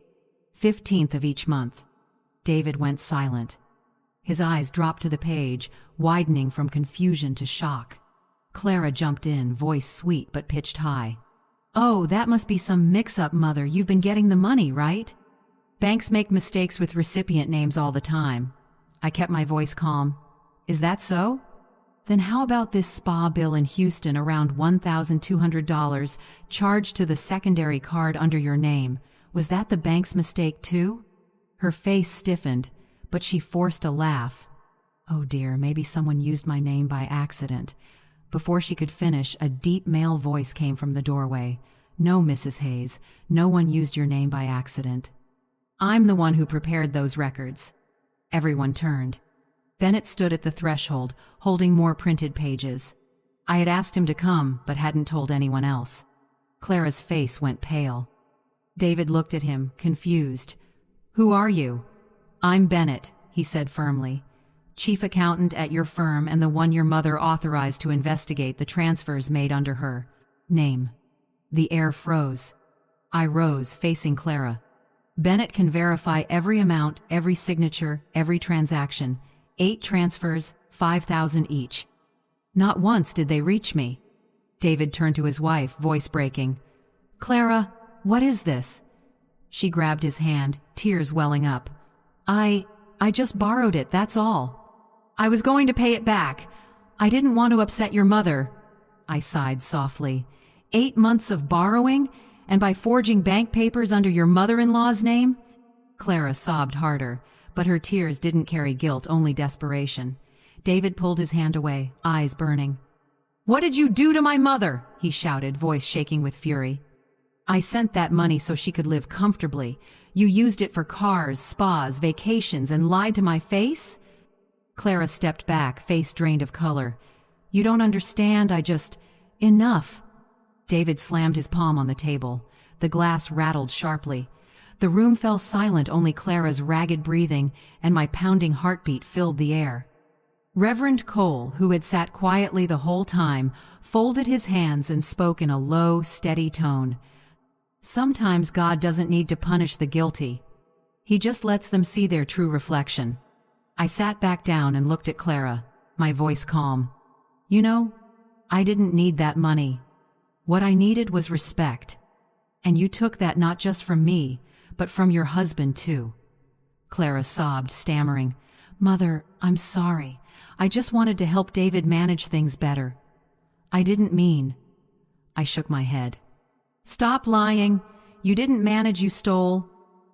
Speaker 1: 15th of each month. David went silent. His eyes dropped to the page, widening from confusion to shock. Clara jumped in, voice sweet but pitched high. "Oh, that must be some mix-up, Mother. You've been getting the money, right? Banks make mistakes with recipient names all the time." I kept my voice calm. "Is that so? Then how about this spa bill in Houston, around $1,200, charged to the secondary card under your name? Was that the bank's mistake too?" Her face stiffened, but she forced a laugh. "Oh dear, maybe someone used my name by accident." Before she could finish, a deep male voice came from the doorway. "No, Mrs. Hayes, no one used your name by accident. I'm the one who prepared those records." Everyone turned. Bennett stood at the threshold, holding more printed pages. I had asked him to come, but hadn't told anyone else. Clara's face went pale. David looked at him, confused. "Who are you?" "I'm Bennett," he said firmly. "Chief accountant at your firm and the one your mother authorized to investigate the transfers made under her name." The air froze. I rose, facing Clara. "Bennett can verify every amount, every signature, every transaction. 8 transfers, 5,000 each. Not once did they reach me." David turned to his wife, voice breaking. "Clara, what is this?" She grabbed his hand, tears welling up. I just borrowed it, that's all. I was going to pay it back. I didn't want to upset your mother." I sighed softly. 8 months of borrowing? And by forging bank papers under your mother-in-law's name?" Clara sobbed harder, but her tears didn't carry guilt, only desperation. David pulled his hand away, eyes burning. "What did you do to my mother?" he shouted, voice shaking with fury. "I sent that money so she could live comfortably. You used it for cars, spas, vacations, and lied to my face?" Clara stepped back, face drained of color. "You don't understand, Enough." David slammed his palm on the table. The glass rattled sharply. The room fell silent, only Clara's ragged breathing and my pounding heartbeat filled the air. Reverend Cole, who had sat quietly the whole time, folded his hands and spoke in a low, steady tone. "Sometimes God doesn't need to punish the guilty. He just lets them see their true reflection." I sat back down and looked at Clara, my voice calm. "You know, I didn't need that money. What I needed was respect. And you took that not just from me, but from your husband too." Clara sobbed, stammering, "Mother, I'm sorry. I just wanted to help David manage things better. I didn't mean." I shook my head. "Stop lying. You didn't manage, you stole."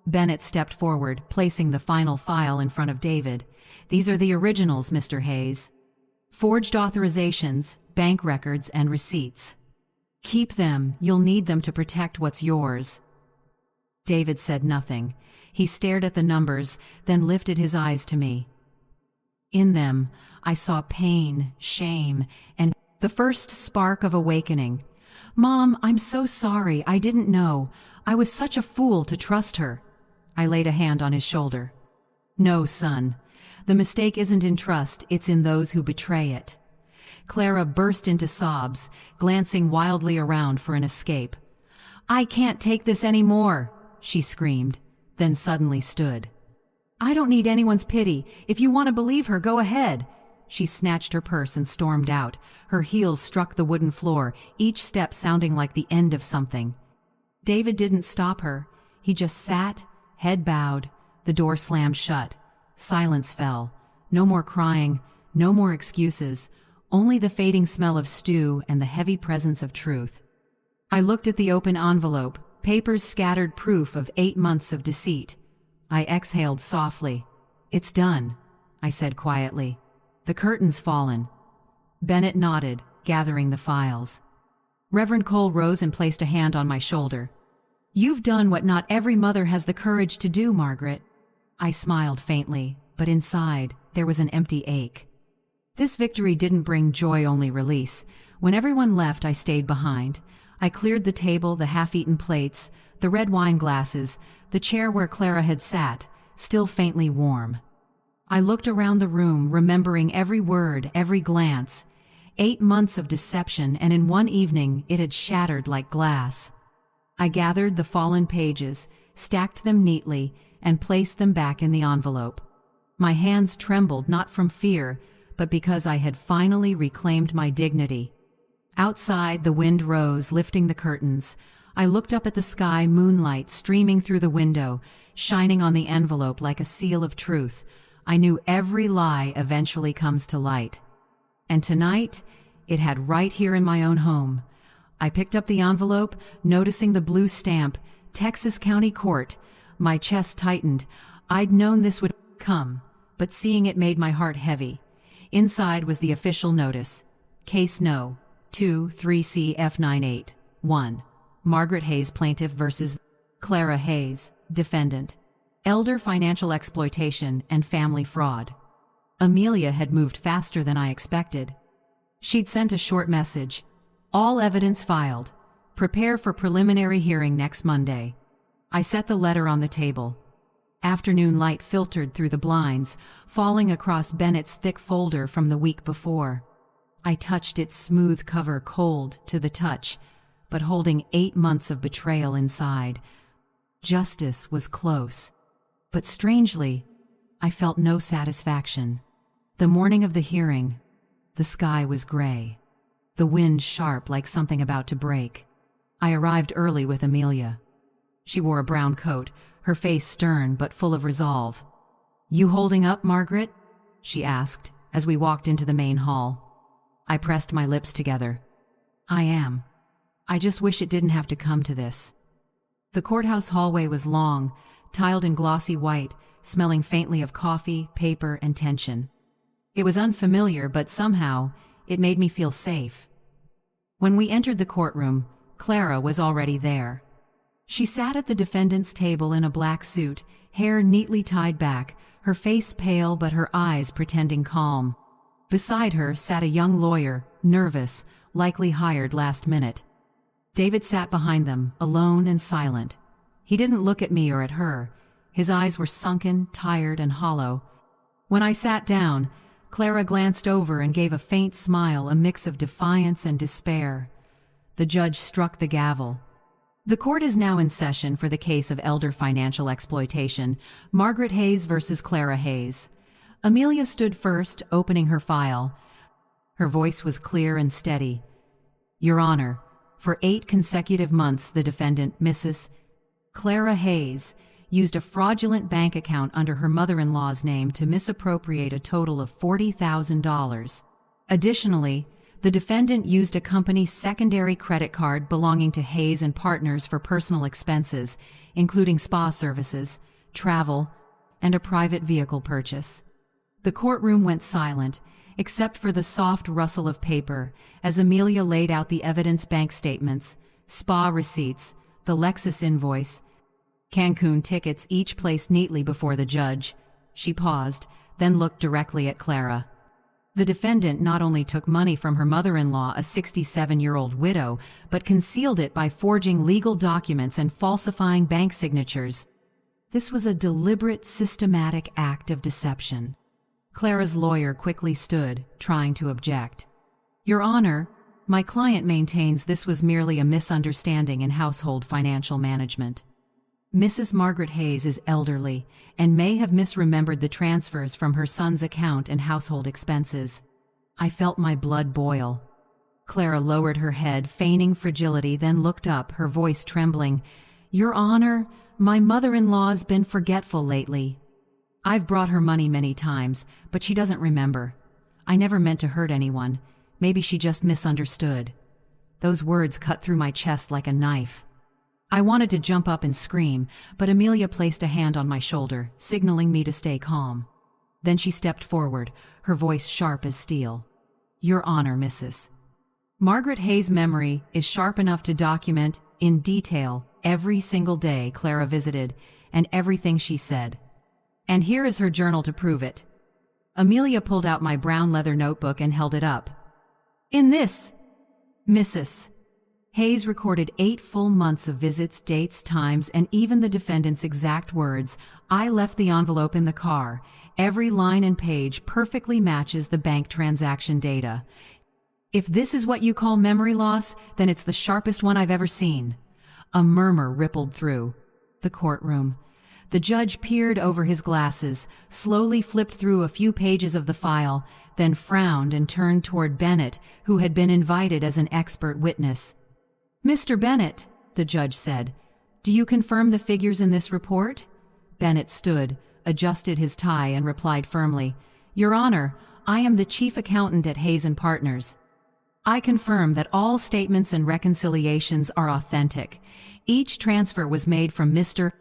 Speaker 1: Bennett stepped forward, placing the final file in front of David. "These are the originals, Mr. Hayes. Forged authorizations, bank records, and receipts. Keep them. You'll need them to protect what's yours." David said nothing. He stared at the numbers, then lifted his eyes to me. In them, I saw pain, shame, and the first spark of awakening. "Mom, I'm so sorry. I didn't know. I was such a fool to trust her." I laid a hand on his shoulder. "No, son. The mistake isn't in trust, it's in those who betray it." Clara burst into sobs, glancing wildly around for an escape. "I can't take this anymore," she screamed, then suddenly stood. "I don't need anyone's pity. If you want to believe her, go ahead." She snatched her purse and stormed out. Her heels struck the wooden floor, each step sounding like the end of something. David didn't stop her. He just sat, head bowed. The door slammed shut. Silence fell. No more crying, no more excuses, only the fading smell of stew and the heavy presence of truth. I looked at the open envelope, papers scattered proof of 8 months of deceit. I exhaled softly. "It's done," I said quietly. "The curtain's fallen." Bennett nodded, gathering the files. Reverend Cole rose and placed a hand on my shoulder. "You've done what not every mother has the courage to do, Margaret." I smiled faintly, but inside, there was an empty ache. This victory didn't bring joy, only release. When everyone left, I stayed behind. I cleared the table, the half-eaten plates, the red wine glasses, the chair where Clara had sat, still faintly warm. I looked around the room, remembering every word, every glance. 8 months of deception, and in one evening it had shattered like glass. I gathered the fallen pages, stacked them neatly, and placed them back in the envelope. My hands trembled, not from fear, but because I had finally reclaimed my dignity. Outside, the wind rose, lifting the curtains. I looked up at the sky, moonlight streaming through the window, shining on the envelope like a seal of truth. I knew every lie eventually comes to light. And tonight, it had right here in my own home. I picked up the envelope, noticing the blue stamp, Texas County Court. My chest tightened. I'd known this would come, but seeing it made my heart heavy. Inside was the official notice. Case No. 2-3CF98. 1. Margaret Hayes, plaintiff versus Clara Hayes, defendant. Elder financial exploitation and family fraud. Amelia had moved faster than I expected. She'd sent a short message. "All evidence filed. Prepare for preliminary hearing next Monday." I set the letter on the table. Afternoon light filtered through the blinds, falling across Bennett's thick folder from the week before. I touched its smooth cover, cold to the touch, but holding 8 months of betrayal inside. Justice was close. But strangely, I felt no satisfaction. The morning of the hearing, the sky was gray. The wind sharp, like something about to break. I arrived early with Amelia. She wore a brown coat, her face stern but full of resolve. "You holding up, Margaret?" she asked, as we walked into the main hall. I pressed my lips together. "I am. I just wish it didn't have to come to this." The courthouse hallway was long, tiled in glossy white, smelling faintly of coffee, paper, and tension. It was unfamiliar, but somehow it made me feel safe. When we entered the courtroom, Clara was already there. She sat at the defendant's table in a black suit, hair neatly tied back, her face pale but her eyes pretending calm. Beside her sat a young lawyer, nervous, likely hired last minute. David sat behind them, alone and silent. He didn't look at me or at her. His eyes were sunken, tired, and hollow. When I sat down, Clara glanced over and gave a faint smile, a mix of defiance and despair. The judge struck the gavel. The court is now in session for the case of elder financial exploitation, Margaret Hayes versus Clara Hayes. Amelia stood first, opening her file. Her voice was clear and steady. "Your Honor, for 8 consecutive months the defendant, Mrs. Clara Hayes, used a fraudulent bank account under her mother-in-law's name to misappropriate a total of $40,000. Additionally, the defendant used a company's secondary credit card belonging to Hayes and Partners for personal expenses, including spa services, travel, and a private vehicle purchase." The courtroom went silent, except for the soft rustle of paper, as Amelia laid out the evidence: bank statements, spa receipts, the Lexus invoice, Cancun tickets, each placed neatly before the judge. She paused, then looked directly at Clara. The defendant not only took money from her mother-in-law, a 67-year-old widow, but concealed it by forging legal documents and falsifying bank signatures. This was a deliberate, systematic act of deception. Clara's lawyer quickly stood, trying to object. "Your Honor, my client maintains this was merely a misunderstanding in household financial management. Mrs. Margaret Hayes is elderly and may have misremembered the transfers from her son's account and household expenses." I felt my blood boil. Clara lowered her head, feigning fragility, then looked up, her voice trembling. "Your Honor, my mother-in-law's been forgetful lately." I've brought her money many times, but she doesn't remember. I never meant to hurt anyone. Maybe she just misunderstood." Those words cut through my chest like a knife. I wanted to jump up and scream, but Amelia placed a hand on my shoulder, signaling me to stay calm. Then she stepped forward, her voice sharp as steel. "Your Honor, Mrs. Margaret Hayes' memory is sharp enough to document, in detail, every single day Clara visited and everything she said. And here is her journal to prove it." Amelia pulled out my brown leather notebook and held it up. "In this, Mrs. Hayes recorded 8 full months of visits, dates, times, and even the defendant's exact words. I left the envelope in the car. Every line and page perfectly matches the bank transaction data. If this is what you call memory loss, then it's the sharpest one I've ever seen." A murmur rippled through the courtroom. The judge peered over his glasses, slowly flipped through a few pages of the file, then frowned and turned toward Bennett, who had been invited as an expert witness. "Mr. Bennett," the judge said, "do you confirm the figures in this report?" Bennett stood, adjusted his tie, and replied firmly, "Your Honor, I am the chief accountant at Hayes & Partners. I confirm that all statements and reconciliations are authentic. Each transfer was made from Mr.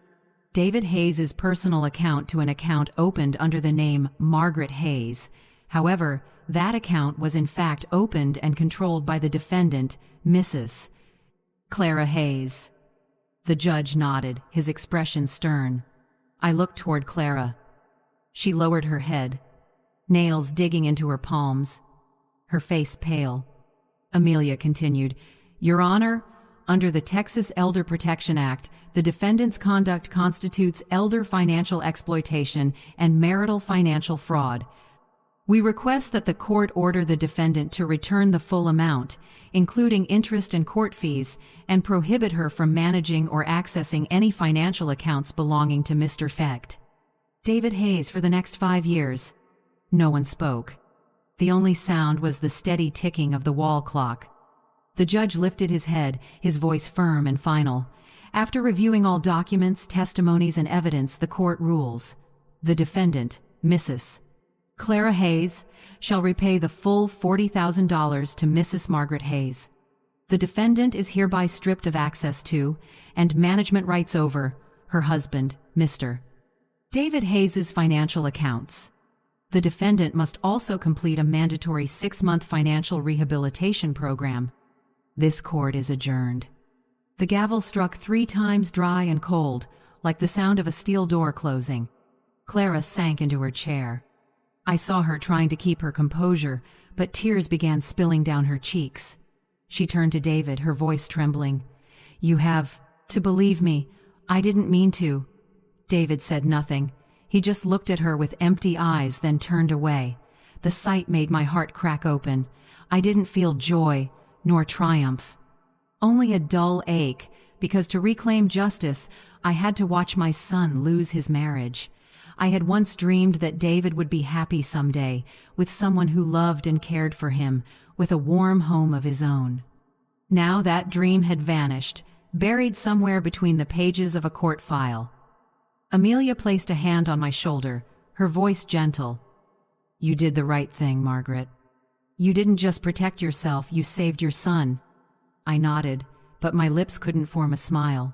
Speaker 1: David Hayes' personal account to an account opened under the name Margaret Hayes. However, that account was in fact opened and controlled by the defendant, Mrs. Clara Hayes." The judge nodded, his expression stern. I looked toward Clara. She lowered her head, nails digging into her palms, her face pale. Amelia continued, "Your Honor, under the Texas Elder Protection Act, the defendant's conduct constitutes elder financial exploitation and marital financial fraud. We request that the court order the defendant to return the full amount, including interest and court fees, and prohibit her from managing or accessing any financial accounts belonging to Mr. Fecht David Hayes for the next 5 years." No one spoke. The only sound was the steady ticking of the wall clock. The judge lifted his head, his voice firm and final. "After reviewing all documents, testimonies, and evidence, the court rules. The defendant, Mrs. Clara Hayes, shall repay the full $40,000 to Mrs. Margaret Hayes. The defendant is hereby stripped of access to, and management rights over, her husband, Mr. David Hayes' financial accounts. The defendant must also complete a mandatory 6-month financial rehabilitation program." This court is adjourned. The gavel struck 3 times, dry and cold, like the sound of a steel door closing. Clara sank into her chair. I saw her trying to keep her composure, but tears began spilling down her cheeks. She turned to David, her voice trembling. "You have to believe me. I didn't mean to." David said nothing. He just looked at her with empty eyes, then turned away. The sight made my heart crack open. I didn't feel joy, nor triumph. Only a dull ache, because to reclaim justice, I had to watch my son lose his marriage. I had once dreamed that David would be happy someday, with someone who loved and cared for him, with a warm home of his own. Now that dream had vanished, buried somewhere between the pages of a court file. Amelia placed a hand on my shoulder, her voice gentle. "You did the right thing, Margaret. You didn't just protect yourself, you saved your son." I nodded, but my lips couldn't form a smile.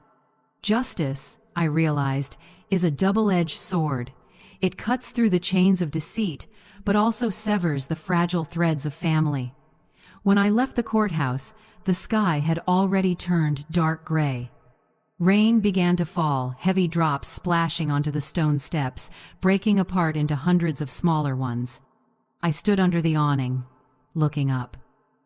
Speaker 1: Justice, I realized, is a double-edged sword. It cuts through the chains of deceit, but also severs the fragile threads of family. When I left the courthouse, the sky had already turned dark gray. Rain began to fall, heavy drops splashing onto the stone steps, breaking apart into hundreds of smaller ones. I stood under the awning, looking up.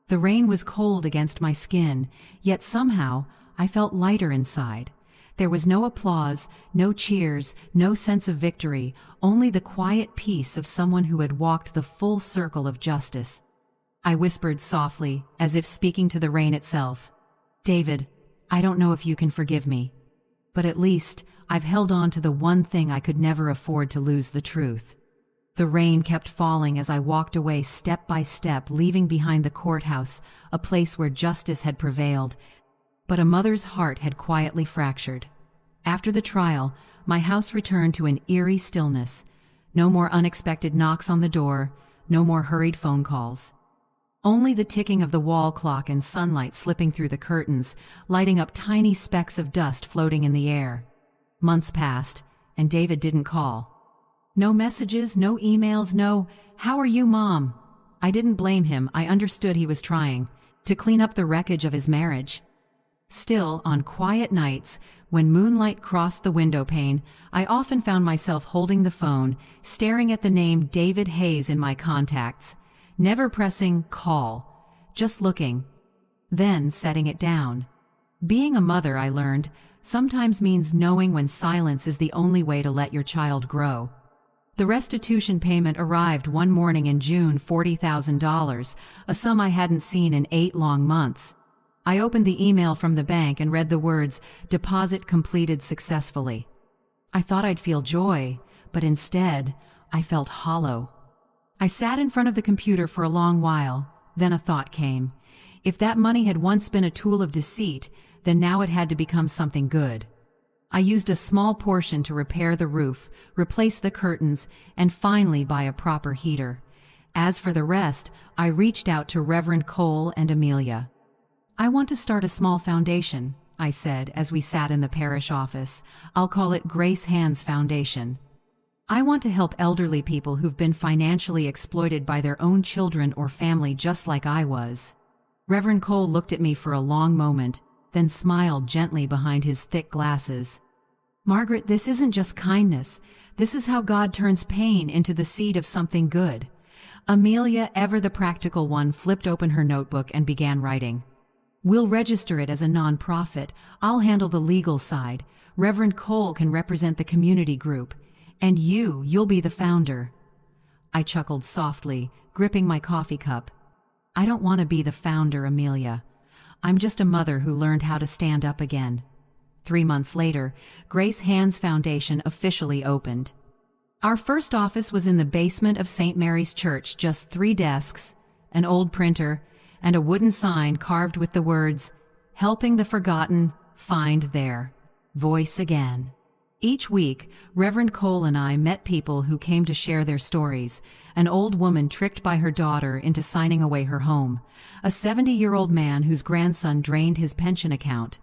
Speaker 1: The rain was cold against my skin, yet somehow I felt lighter inside. There was no applause, no cheers, no sense of victory, only the quiet peace of someone who had walked the full circle of justice. I whispered softly, as if speaking to the rain itself. "David, I don't know if you can forgive me, but at least I've held on to the one thing I could never afford to lose, the truth." The rain kept falling as I walked away step by step, leaving behind the courthouse, a place where justice had prevailed, but a mother's heart had quietly fractured. After the trial, my house returned to an eerie stillness. No more unexpected knocks on the door, no more hurried phone calls. Only the ticking of the wall clock and sunlight slipping through the curtains, lighting up tiny specks of dust floating in the air. Months passed, and David didn't call. No messages, no emails, no, "How are you, Mom?" I didn't blame him. I understood he was trying to clean up the wreckage of his marriage. Still, on quiet nights, when moonlight crossed the window pane, I often found myself holding the phone, staring at the name David Hayes in my contacts, never pressing call, just looking, then setting it down. Being a mother, I learned, sometimes means knowing when silence is the only way to let your child grow. The restitution payment arrived one morning in June, $40,000, a sum I hadn't seen in 8 long months. I opened the email from the bank and read the words, "Deposit completed successfully." I thought I'd feel joy, but instead, I felt hollow. I sat in front of the computer for a long while, then a thought came. If that money had once been a tool of deceit, then now it had to become something good. I used a small portion to repair the roof, replace the curtains, and finally buy a proper heater. As for the rest, I reached out to Reverend Cole and Amelia. "I want to start a small foundation," I said as we sat in the parish office. "I'll call it Grace Hands Foundation. I want to help elderly people who've been financially exploited by their own children or family just like I was." Reverend Cole looked at me for a long moment, then smiled gently behind his thick glasses. "Margaret, this isn't just kindness. This is how God turns pain into the seed of something good." Amelia, ever the practical one, flipped open her notebook and began writing. "We'll register it as a non-profit. I'll handle the legal side. Reverend Cole can represent the community group. And you'll be the founder." I chuckled softly, gripping my coffee cup. "I don't want to be the founder, Amelia. I'm just a mother who learned how to stand up again." 3 months later, Grace Hands Foundation officially opened. Our first office was in the basement of St. Mary's Church, just 3 desks, an old printer, and a wooden sign carved with the words, "Helping the Forgotten, find their voice again." Each week, Reverend Cole and I met people who came to share their stories. An old woman tricked by her daughter into signing away her home, a 70-year-old man whose grandson drained his pension account,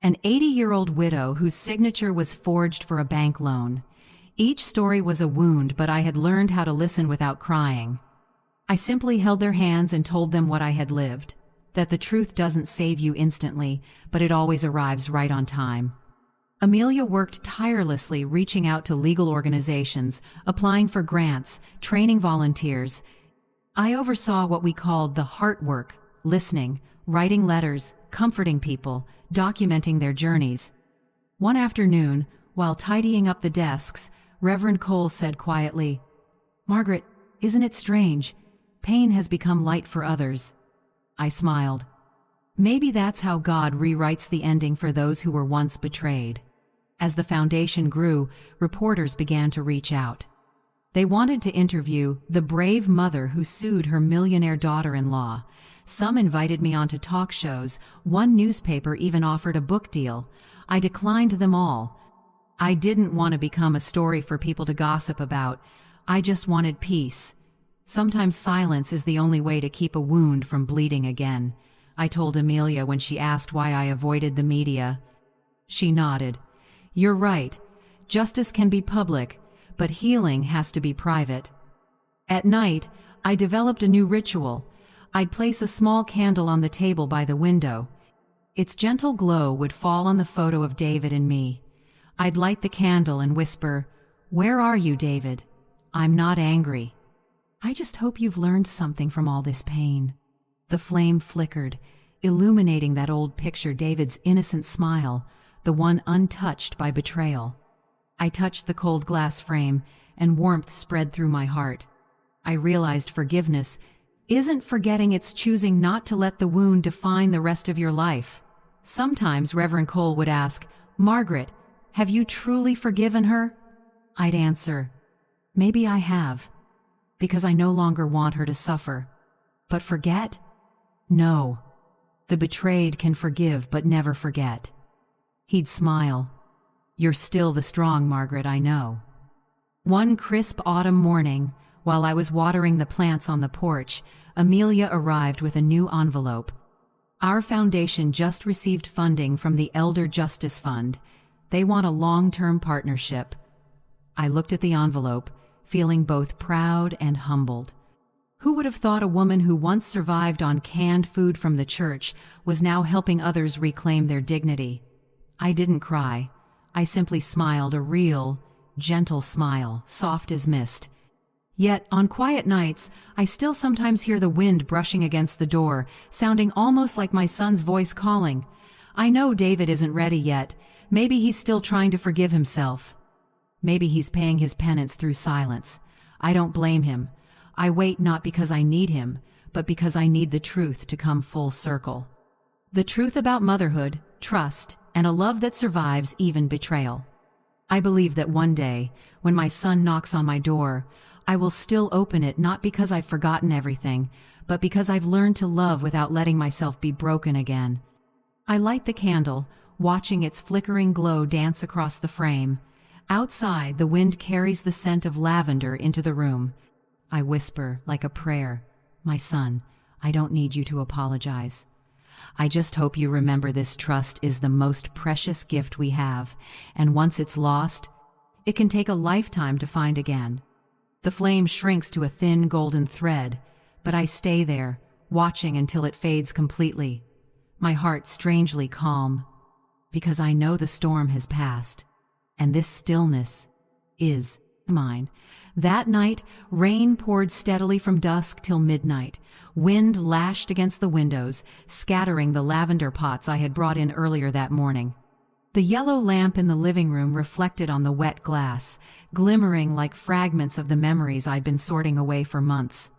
Speaker 1: an 80-year-old widow whose signature was forged for a bank loan. Each story was a wound, but I had learned how to listen without crying. I simply held their hands and told them what I had lived, that the truth doesn't save you instantly, but it always arrives right on time. Amelia worked tirelessly, reaching out to legal organizations, applying for grants, training volunteers. I oversaw what we called the heart work, listening, writing letters, comforting people, documenting their journeys. One afternoon, while tidying up the desks, Reverend Cole said quietly, "Margaret, isn't it strange? Pain has become light for others." I smiled. Maybe that's how God rewrites the ending for those who were once betrayed. As the foundation grew, reporters began to reach out. They wanted to interview the brave mother who sued her millionaire daughter-in-law. Some invited me onto talk shows. One newspaper even offered a book deal. I declined them all. I didn't want to become a story for people to gossip about. I just wanted peace. Sometimes silence is the only way to keep a wound from bleeding again, I told Amelia when she asked why I avoided the media. She nodded. "You're right. Justice can be public, but healing has to be private." At night, I developed a new ritual. I'd place a small candle on the table by the window. Its gentle glow would fall on the photo of David and me. I'd light the candle and whisper, "Where are you, David? I'm not angry. I just hope you've learned something from all this pain." The flame flickered, illuminating that old picture, David's innocent smile, the one untouched by betrayal. I touched the cold glass frame, and warmth spread through my heart. I realized forgiveness isn't forgetting, it's choosing not to let the wound define the rest of your life. Sometimes Reverend Cole would ask, "Margaret, have you truly forgiven her?" I'd answer, "Maybe I have, because I no longer want her to suffer. But forget? No. The betrayed can forgive but never forget." He'd smile. "You're still the strong Margaret, I know." One crisp autumn morning, while I was watering the plants on the porch, Amelia arrived with a new envelope. Our foundation just received funding from the Elder Justice Fund. They want a long-term partnership. I looked at the envelope, feeling both proud and humbled. Who would have thought a woman who once survived on canned food from the church was now helping others reclaim their dignity? I didn't cry. I simply smiled, a real, gentle smile, soft as mist. Yet, on quiet nights, I still sometimes hear the wind brushing against the door, sounding almost like my son's voice calling. I know David isn't ready yet. Maybe he's still trying to forgive himself. Maybe he's paying his penance through silence. I don't blame him. I wait not because I need him, but because I need the truth to come full circle. The truth about motherhood, trust, and a love that survives even betrayal. I believe that one day, when my son knocks on my door, I will still open it, not because I've forgotten everything, but because I've learned to love without letting myself be broken again. I light the candle, watching its flickering glow dance across the frame. Outside, the wind carries the scent of lavender into the room. I whisper, like a prayer, "My son, I don't need you to apologize. I just hope you remember this trust is the most precious gift we have, and once it's lost, it can take a lifetime to find again." The flame shrinks to a thin golden thread, but I stay there, watching until it fades completely. My heart strangely calm, because I know the storm has passed, and this stillness is mine. That night, rain poured steadily from dusk till midnight. Wind lashed against the windows, scattering the lavender pots I had brought in earlier that morning. The yellow lamp in the living room reflected on the wet glass, glimmering like fragments of the memories I'd been sorting away for months.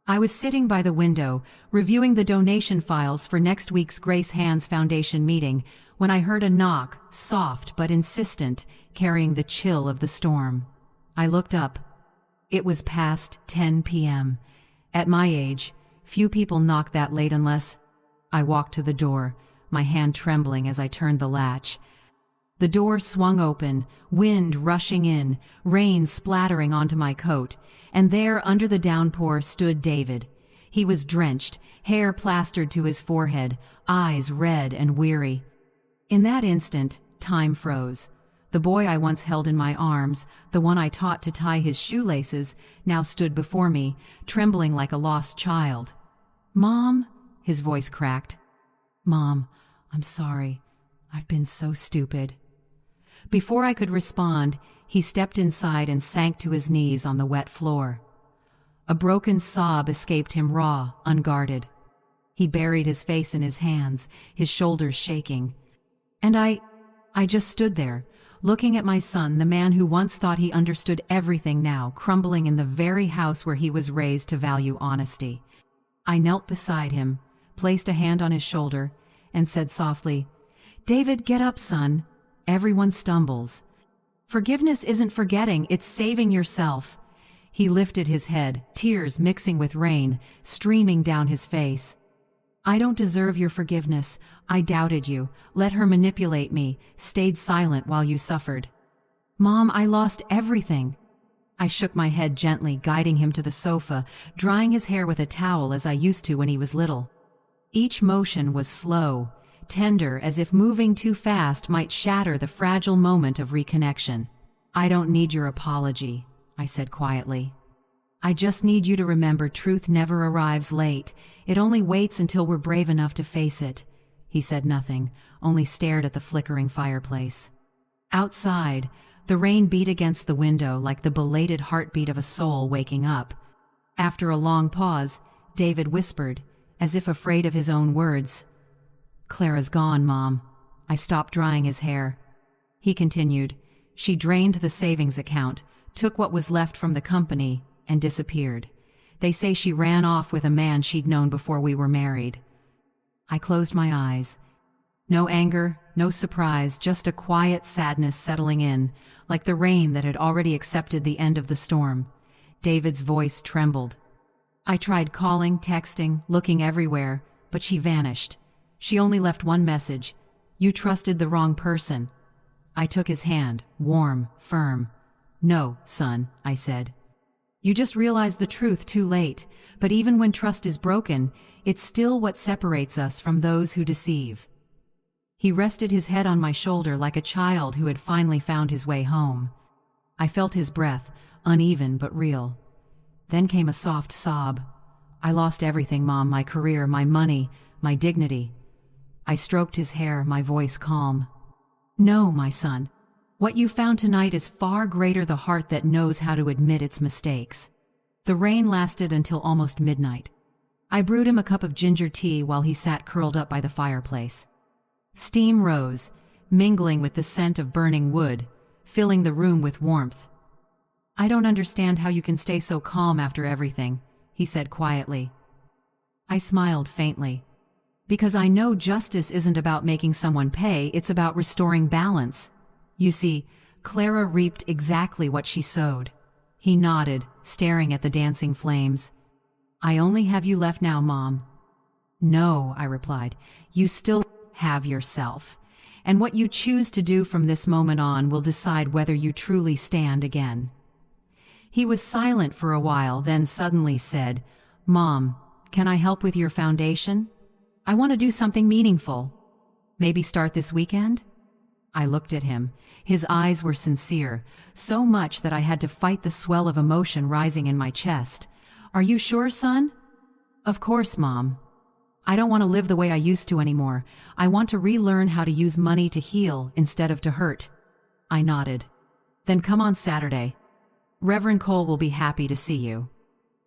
Speaker 1: I was sitting by the window, reviewing the donation files for next week's Grace Hands Foundation meeting, when I heard a knock, soft but insistent, carrying the chill of the storm. I looked up. It was past 10 p.m. At my age, few people knock that late unless... I walked to the door, my hand trembling as I turned the latch. The door swung open, wind rushing in, rain splattering onto my coat, and there under the downpour stood David. He was drenched, hair plastered to his forehead, eyes red and weary. In that instant, time froze. The boy I once held in my arms, the one I taught to tie his shoelaces, now stood before me, trembling like a lost child. "Mom," his voice cracked. "Mom, I'm sorry. I've been so stupid." Before I could respond, he stepped inside and sank to his knees on the wet floor. A broken sob escaped him raw, unguarded. He buried his face in his hands, his shoulders shaking. And I just stood there, looking at my son, the man who once thought he understood everything, now crumbling in the very house where he was raised to value honesty. I knelt beside him, placed a hand on his shoulder, and said softly, "David, get up, son. Everyone stumbles. Forgiveness isn't forgetting, it's saving yourself." He lifted his head, tears mixing with rain, streaming down his face. "I don't deserve your forgiveness. I doubted you, let her manipulate me, stayed silent while you suffered. Mom, I lost everything." I shook my head gently, guiding him to the sofa, drying his hair with a towel as I used to when he was little. Each motion was slow, tender, as if moving too fast might shatter the fragile moment of reconnection. "I don't need your apology," I said quietly. "I just need you to remember truth never arrives late. It only waits until we're brave enough to face it." He said nothing, only stared at the flickering fireplace. Outside, the rain beat against the window like the belated heartbeat of a soul waking up. After a long pause, David whispered, as if afraid of his own words, "Clara's gone, Mom." I stopped drying his hair. He continued, "She drained the savings account, took what was left from the company, and disappeared. They say she ran off with a man she'd known before we were married." I closed my eyes. No anger, no surprise, just a quiet sadness settling in, like the rain that had already accepted the end of the storm. David's voice trembled. I tried calling, texting, looking everywhere, but she vanished. She only left one message: "You trusted the wrong person." I took his hand, warm, firm. No, son, I said. You just realized the truth too late, but even when trust is broken, it's still what separates us from those who deceive. He rested his head on my shoulder like a child who had finally found his way home. I felt his breath, uneven but real. Then came a soft sob. I lost everything, Mom, my career, my money, my dignity. I stroked his hair, my voice calm. No, my son. What you found tonight is far greater the heart that knows how to admit its mistakes. The rain lasted until almost midnight. I brewed him a cup of ginger tea while he sat curled up by the fireplace. Steam rose, mingling with the scent of burning wood, filling the room with warmth. I don't understand how you can stay so calm after everything, he said quietly. I smiled faintly. Because I know justice isn't about making someone pay, it's about restoring balance. You see, Clara reaped exactly what she sowed. He nodded, staring at the dancing flames. I only have you left now, Mom. No, I replied. You still have yourself. And what you choose to do from this moment on will decide whether you truly stand again. He was silent for a while, then suddenly said, Mom, can I help with your foundation? I want to do something meaningful. Maybe start this weekend? I looked at him. His eyes were sincere, so much that I had to fight the swell of emotion rising in my chest. Are you sure, son? Of course, Mom. I don't want to live the way I used to anymore. I want to relearn how to use money to heal instead of to hurt. I nodded. Then come on Saturday. Reverend Cole will be happy to see you.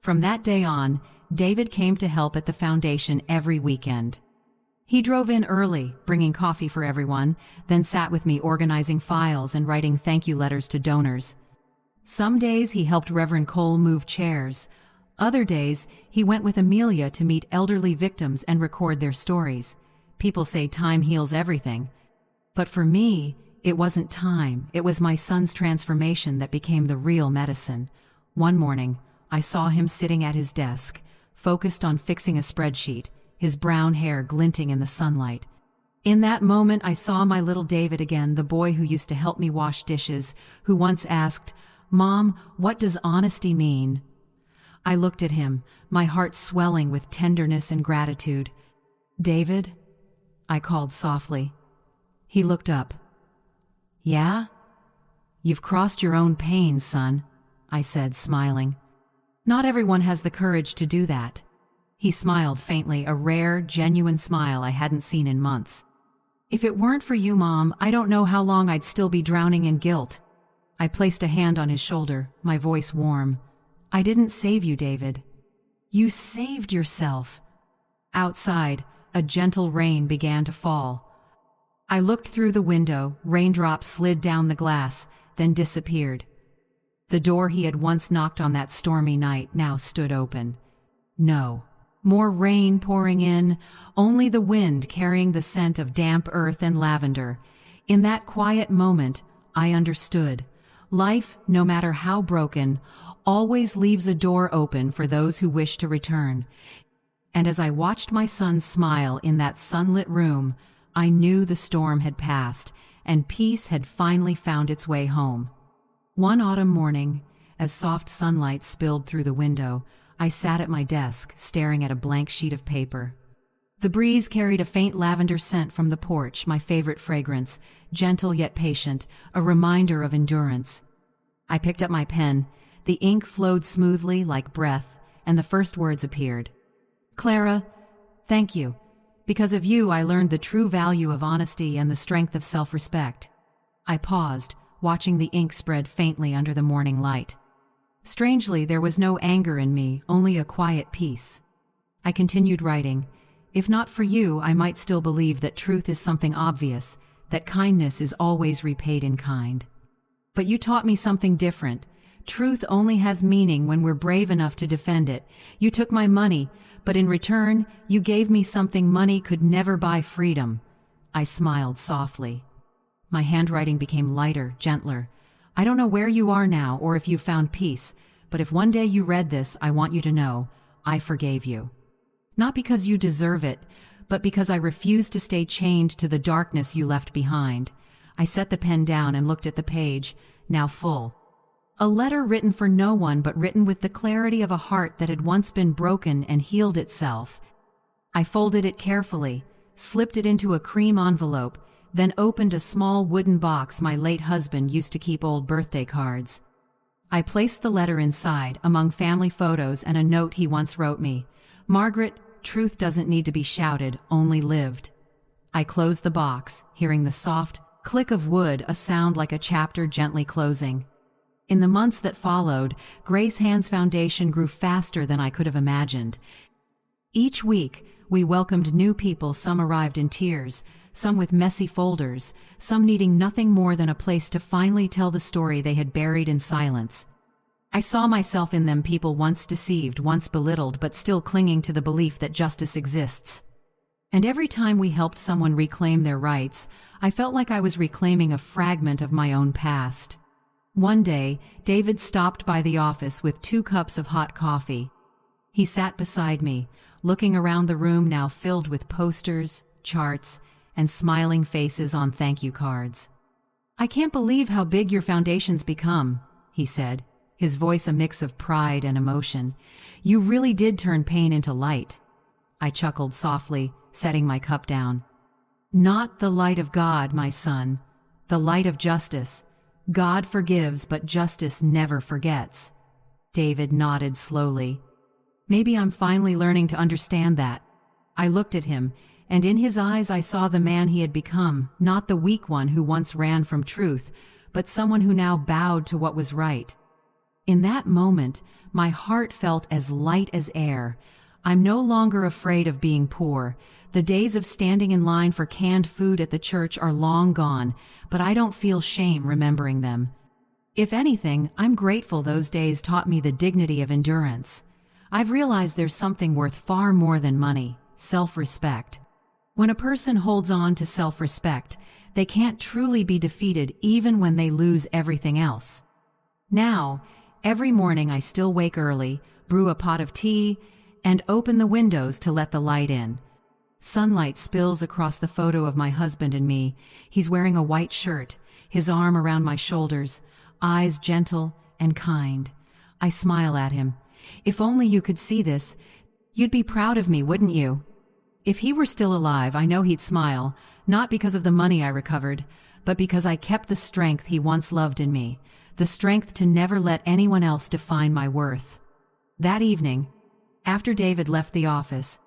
Speaker 1: From that day on, David came to help at the foundation every weekend. He drove in early, bringing coffee for everyone, then sat with me organizing files and writing thank you letters to donors. Some days he helped Reverend Cole move chairs. Other days, he went with Amelia to meet elderly victims and record their stories. People say time heals everything. But for me, it wasn't time. It was my son's transformation that became the real medicine. One morning, I saw him sitting at his desk, focused on fixing a spreadsheet, his brown hair glinting in the sunlight. In that moment, I saw my little David again, the boy who used to help me wash dishes, who once asked, Mom, what does honesty mean? I looked at him, my heart swelling with tenderness and gratitude. David? I called softly. He looked up. Yeah? You've crossed your own pains, son, I said, smiling. Not everyone has the courage to do that. He smiled faintly, a rare, genuine smile I hadn't seen in months. If it weren't for you, Mom, I don't know how long I'd still be drowning in guilt. I placed a hand on his shoulder, my voice warm. I didn't save you, David. You saved yourself. Outside, a gentle rain began to fall. I looked through the window, raindrops slid down the glass, then disappeared. The door he had once knocked on that stormy night now stood open. No more rain pouring in, only the wind carrying the scent of damp earth and lavender. In that quiet moment, I understood. Life, no matter how broken, always leaves a door open for those who wish to return. And as I watched my son smile in that sunlit room, I knew the storm had passed, and peace had finally found its way home. One autumn morning, as soft sunlight spilled through the window, I sat at my desk, staring at a blank sheet of paper. The breeze carried a faint lavender scent from the porch, my favorite fragrance, gentle yet patient, a reminder of endurance. I picked up my pen. The ink flowed smoothly like breath, and the first words appeared. Clara, thank you. Because of you, I learned the true value of honesty and the strength of self-respect. I paused, watching the ink spread faintly under the morning light. Strangely, there was no anger in me, only a quiet peace. I continued writing. If not for you, I might still believe that truth is something obvious, that kindness is always repaid in kind. But you taught me something different. Truth only has meaning when we're brave enough to defend it. You took my money, but in return, you gave me something money could never buy: freedom. I smiled softly. My handwriting became lighter, gentler. I don't know where you are now or if you found peace, but if one day you read this, I want you to know, I forgave you. Not because you deserve it, but because I refuse to stay chained to the darkness you left behind. I set the pen down and looked at the page, now full. A letter written for no one but written with the clarity of a heart that had once been broken and healed itself. I folded it carefully, slipped it into a cream envelope, then opened a small wooden box my late husband used to keep old birthday cards. I placed the letter inside, among family photos and a note he once wrote me. "Margaret, truth doesn't need to be shouted, only lived." I closed the box, hearing the soft click of wood, a sound like a chapter gently closing. In the months that followed, Grace Hand's foundation grew faster than I could have imagined. Each week, we welcomed new people. Some arrived in tears, some with messy folders, some needing nothing more than a place to finally tell the story they had buried in silence. I saw myself in them, people once deceived, once belittled, but still clinging to the belief that justice exists. And every time we helped someone reclaim their rights, I felt like I was reclaiming a fragment of my own past. One day, David stopped by the office with 2 cups of hot coffee. He sat beside me, looking around the room now filled with posters, charts, and smiling faces on thank you cards. "I can't believe how big your foundation's become," he said, his voice a mix of pride and emotion. "You really did turn pain into light." I chuckled softly, setting my cup down. "Not the light of God, my son. The light of justice. God forgives, but justice never forgets." David nodded slowly. "Maybe I'm finally learning to understand that." I looked at him, and in his eyes I saw the man he had become, not the weak one who once ran from truth, but someone who now bowed to what was right. In that moment, my heart felt as light as air. I'm no longer afraid of being poor. The days of standing in line for canned food at the church are long gone, but I don't feel shame remembering them. If anything, I'm grateful those days taught me the dignity of endurance. I've realized there's something worth far more than money: self-respect. When a person holds on to self-respect, they can't truly be defeated even when they lose everything else. Now, every morning I still wake early, brew a pot of tea, and open the windows to let the light in. Sunlight spills across the photo of my husband and me. He's wearing a white shirt, his arm around my shoulders, eyes gentle and kind. I smile at him. "If only you could see this, you'd be proud of me, wouldn't you?" If he were still alive, I know he'd smile, not because of the money I recovered, but because I kept the strength he once loved in me, the strength to never let anyone else define my worth. That evening, after David left the office,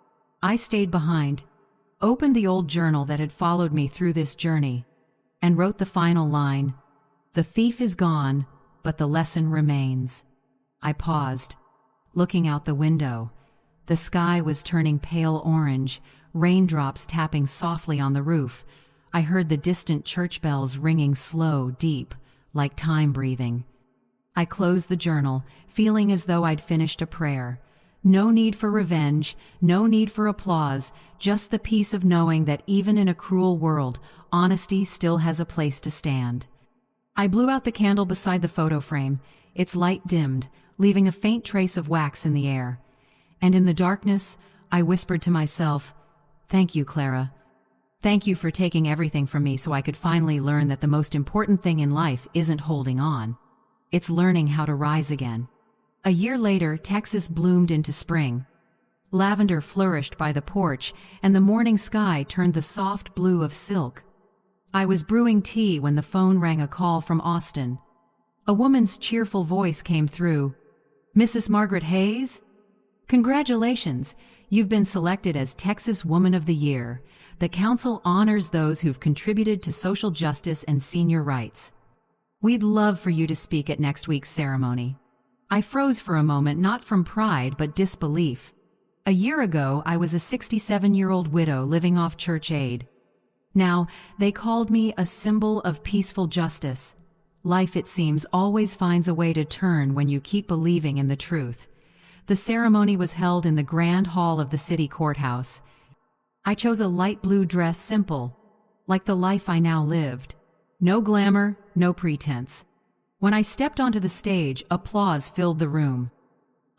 Speaker 1: I stayed behind, opened the old journal that had followed me through this journey, and wrote the final line: "The thief is gone, but the lesson remains." I paused, looking out the window. The sky was turning pale orange, raindrops tapping softly on the roof. I heard the distant church bells ringing slow, deep, like time breathing. I closed the journal, feeling as though I'd finished a prayer. No need for revenge, no need for applause, just the peace of knowing that even in a cruel world, honesty still has a place to stand. I blew out the candle beside the photo frame. Its light dimmed, leaving a faint trace of wax in the air. And in the darkness, I whispered to myself, "Thank you, Clara. Thank you for taking everything from me so I could finally learn that the most important thing in life isn't holding on. It's learning how to rise again." A year later, Texas bloomed into spring. Lavender flourished by the porch, and the morning sky turned the soft blue of silk. I was brewing tea when the phone rang, a call from Austin. A woman's cheerful voice came through. "Mrs. Margaret Hayes? Congratulations! You've been selected as Texas Woman of the Year. The council honors those who've contributed to social justice and senior rights. We'd love for you to speak at next week's ceremony." I froze for a moment, not from pride but disbelief. A year ago, I was a 67-year-old widow living off church aid. Now, they called me a symbol of peaceful justice. Life, it seems, always finds a way to turn when you keep believing in the truth. The ceremony was held in the grand hall of the city courthouse. I chose a light blue dress, simple, like the life I now lived. No glamour, no pretense. When I stepped onto the stage, applause filled the room.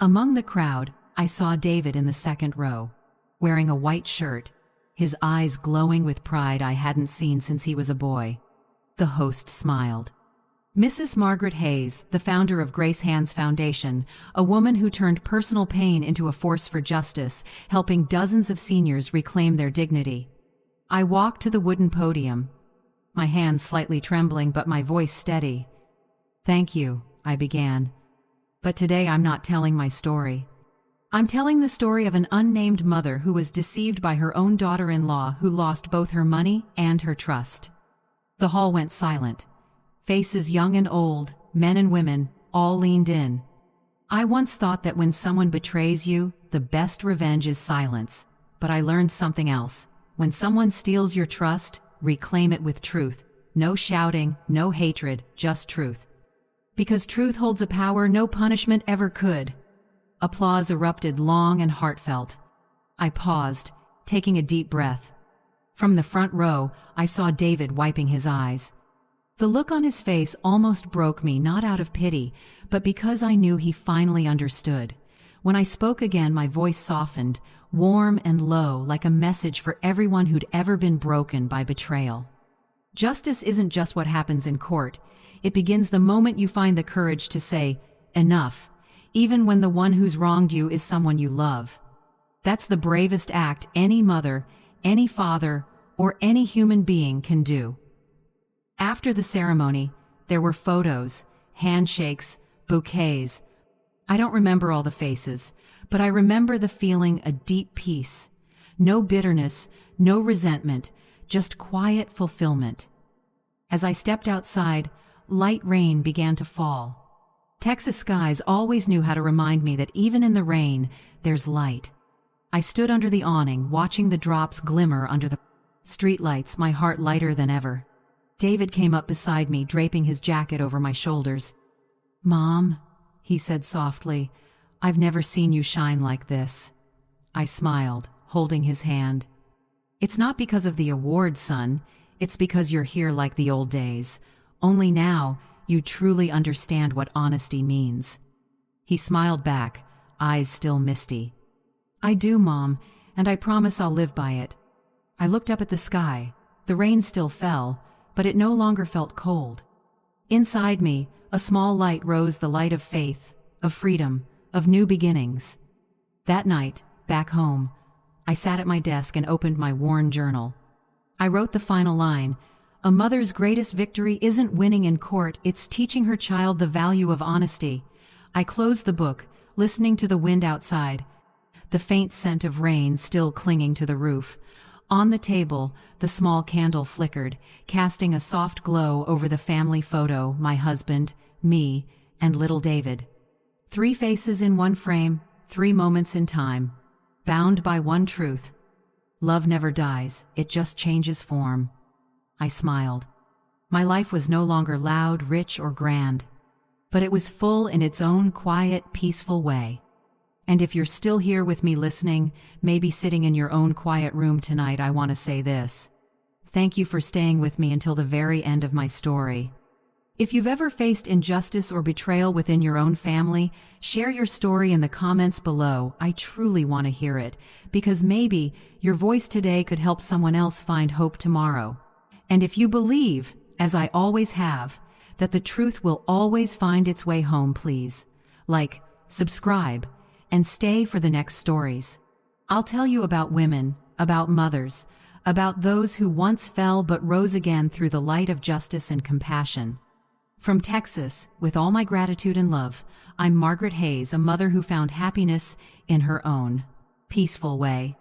Speaker 1: Among the crowd, I saw David in the second row, wearing a white shirt, his eyes glowing with pride I hadn't seen since he was a boy. The host smiled. Mrs. Margaret Hayes, the founder of Grace Hands Foundation, a woman who turned personal pain into a force for justice, helping dozens of seniors reclaim their dignity. I walked to the wooden podium, my hands slightly trembling but my voice steady. "Thank you," I began. "But today I'm not telling my story. I'm telling the story of an unnamed mother who was deceived by her own daughter-in-law who lost both her money and her trust." The hall went silent. Faces young and old, men and women, all leaned in. I once thought that when someone betrays you, the best revenge is silence. But I learned something else. When someone steals your trust, reclaim it with truth. No shouting, no hatred, just truth. Because truth holds a power no punishment ever could. Applause erupted long and heartfelt. I paused, taking a deep breath. From the front row, I saw David wiping his eyes. The look on his face almost broke me, not out of pity, but because I knew he finally understood. When I spoke again, my voice softened, warm and low, like a message for everyone who'd ever been broken by betrayal. Justice isn't just what happens in court. It begins the moment you find the courage to say, "Enough," even when the one who's wronged you is someone you love. That's the bravest act any mother, any father, or any human being can do. After the ceremony, there were photos, handshakes, bouquets. I don't remember all the faces, but I remember the feeling, a deep peace. No bitterness, no resentment, just quiet fulfillment. As I stepped outside, light rain began to fall. Texas skies always knew how to remind me that even in the rain, there's light. I stood under the awning, watching the drops glimmer under the streetlights, my heart lighter than ever. David came up beside me, draping his jacket over my shoulders. "Mom," he said softly, "I've never seen you shine like this." I smiled, holding his hand. "It's not because of the award, son. It's because you're here like the old days. Only now, you truly understand what honesty means." He smiled back, eyes still misty. "I do, Mom, and I promise I'll live by it." I looked up at the sky. The rain still fell, but it no longer felt cold. Inside me, a small light rose, the light of faith, of freedom, of new beginnings. That night, back home, I sat at my desk and opened my worn journal. I wrote the final line: "A mother's greatest victory isn't winning in court, it's teaching her child the value of honesty." I closed the book, listening to the wind outside, the faint scent of rain still clinging to the roof. On the table, the small candle flickered, casting a soft glow over the family photo, my husband, me, and little David. 3 faces in one frame, 3 moments in time, bound by one truth: love never dies, it just changes form. I smiled. My life was no longer loud, rich, or grand, but it was full in its own quiet, peaceful way. And if you're still here with me listening, maybe sitting in your own quiet room tonight, I want to say this: thank you for staying with me until the very end of my story. If you've ever faced injustice or betrayal within your own family, share your story in the comments below. I truly want to hear it, because maybe your voice today could help someone else find hope tomorrow. And if you believe, as I always have, that the truth will always find its way home, please like, subscribe, and stay for the next stories. I'll tell you about women, about mothers, about those who once fell but rose again through the light of justice and compassion. From Texas, with all my gratitude and love, I'm Margaret Hayes, a mother who found happiness in her own peaceful way.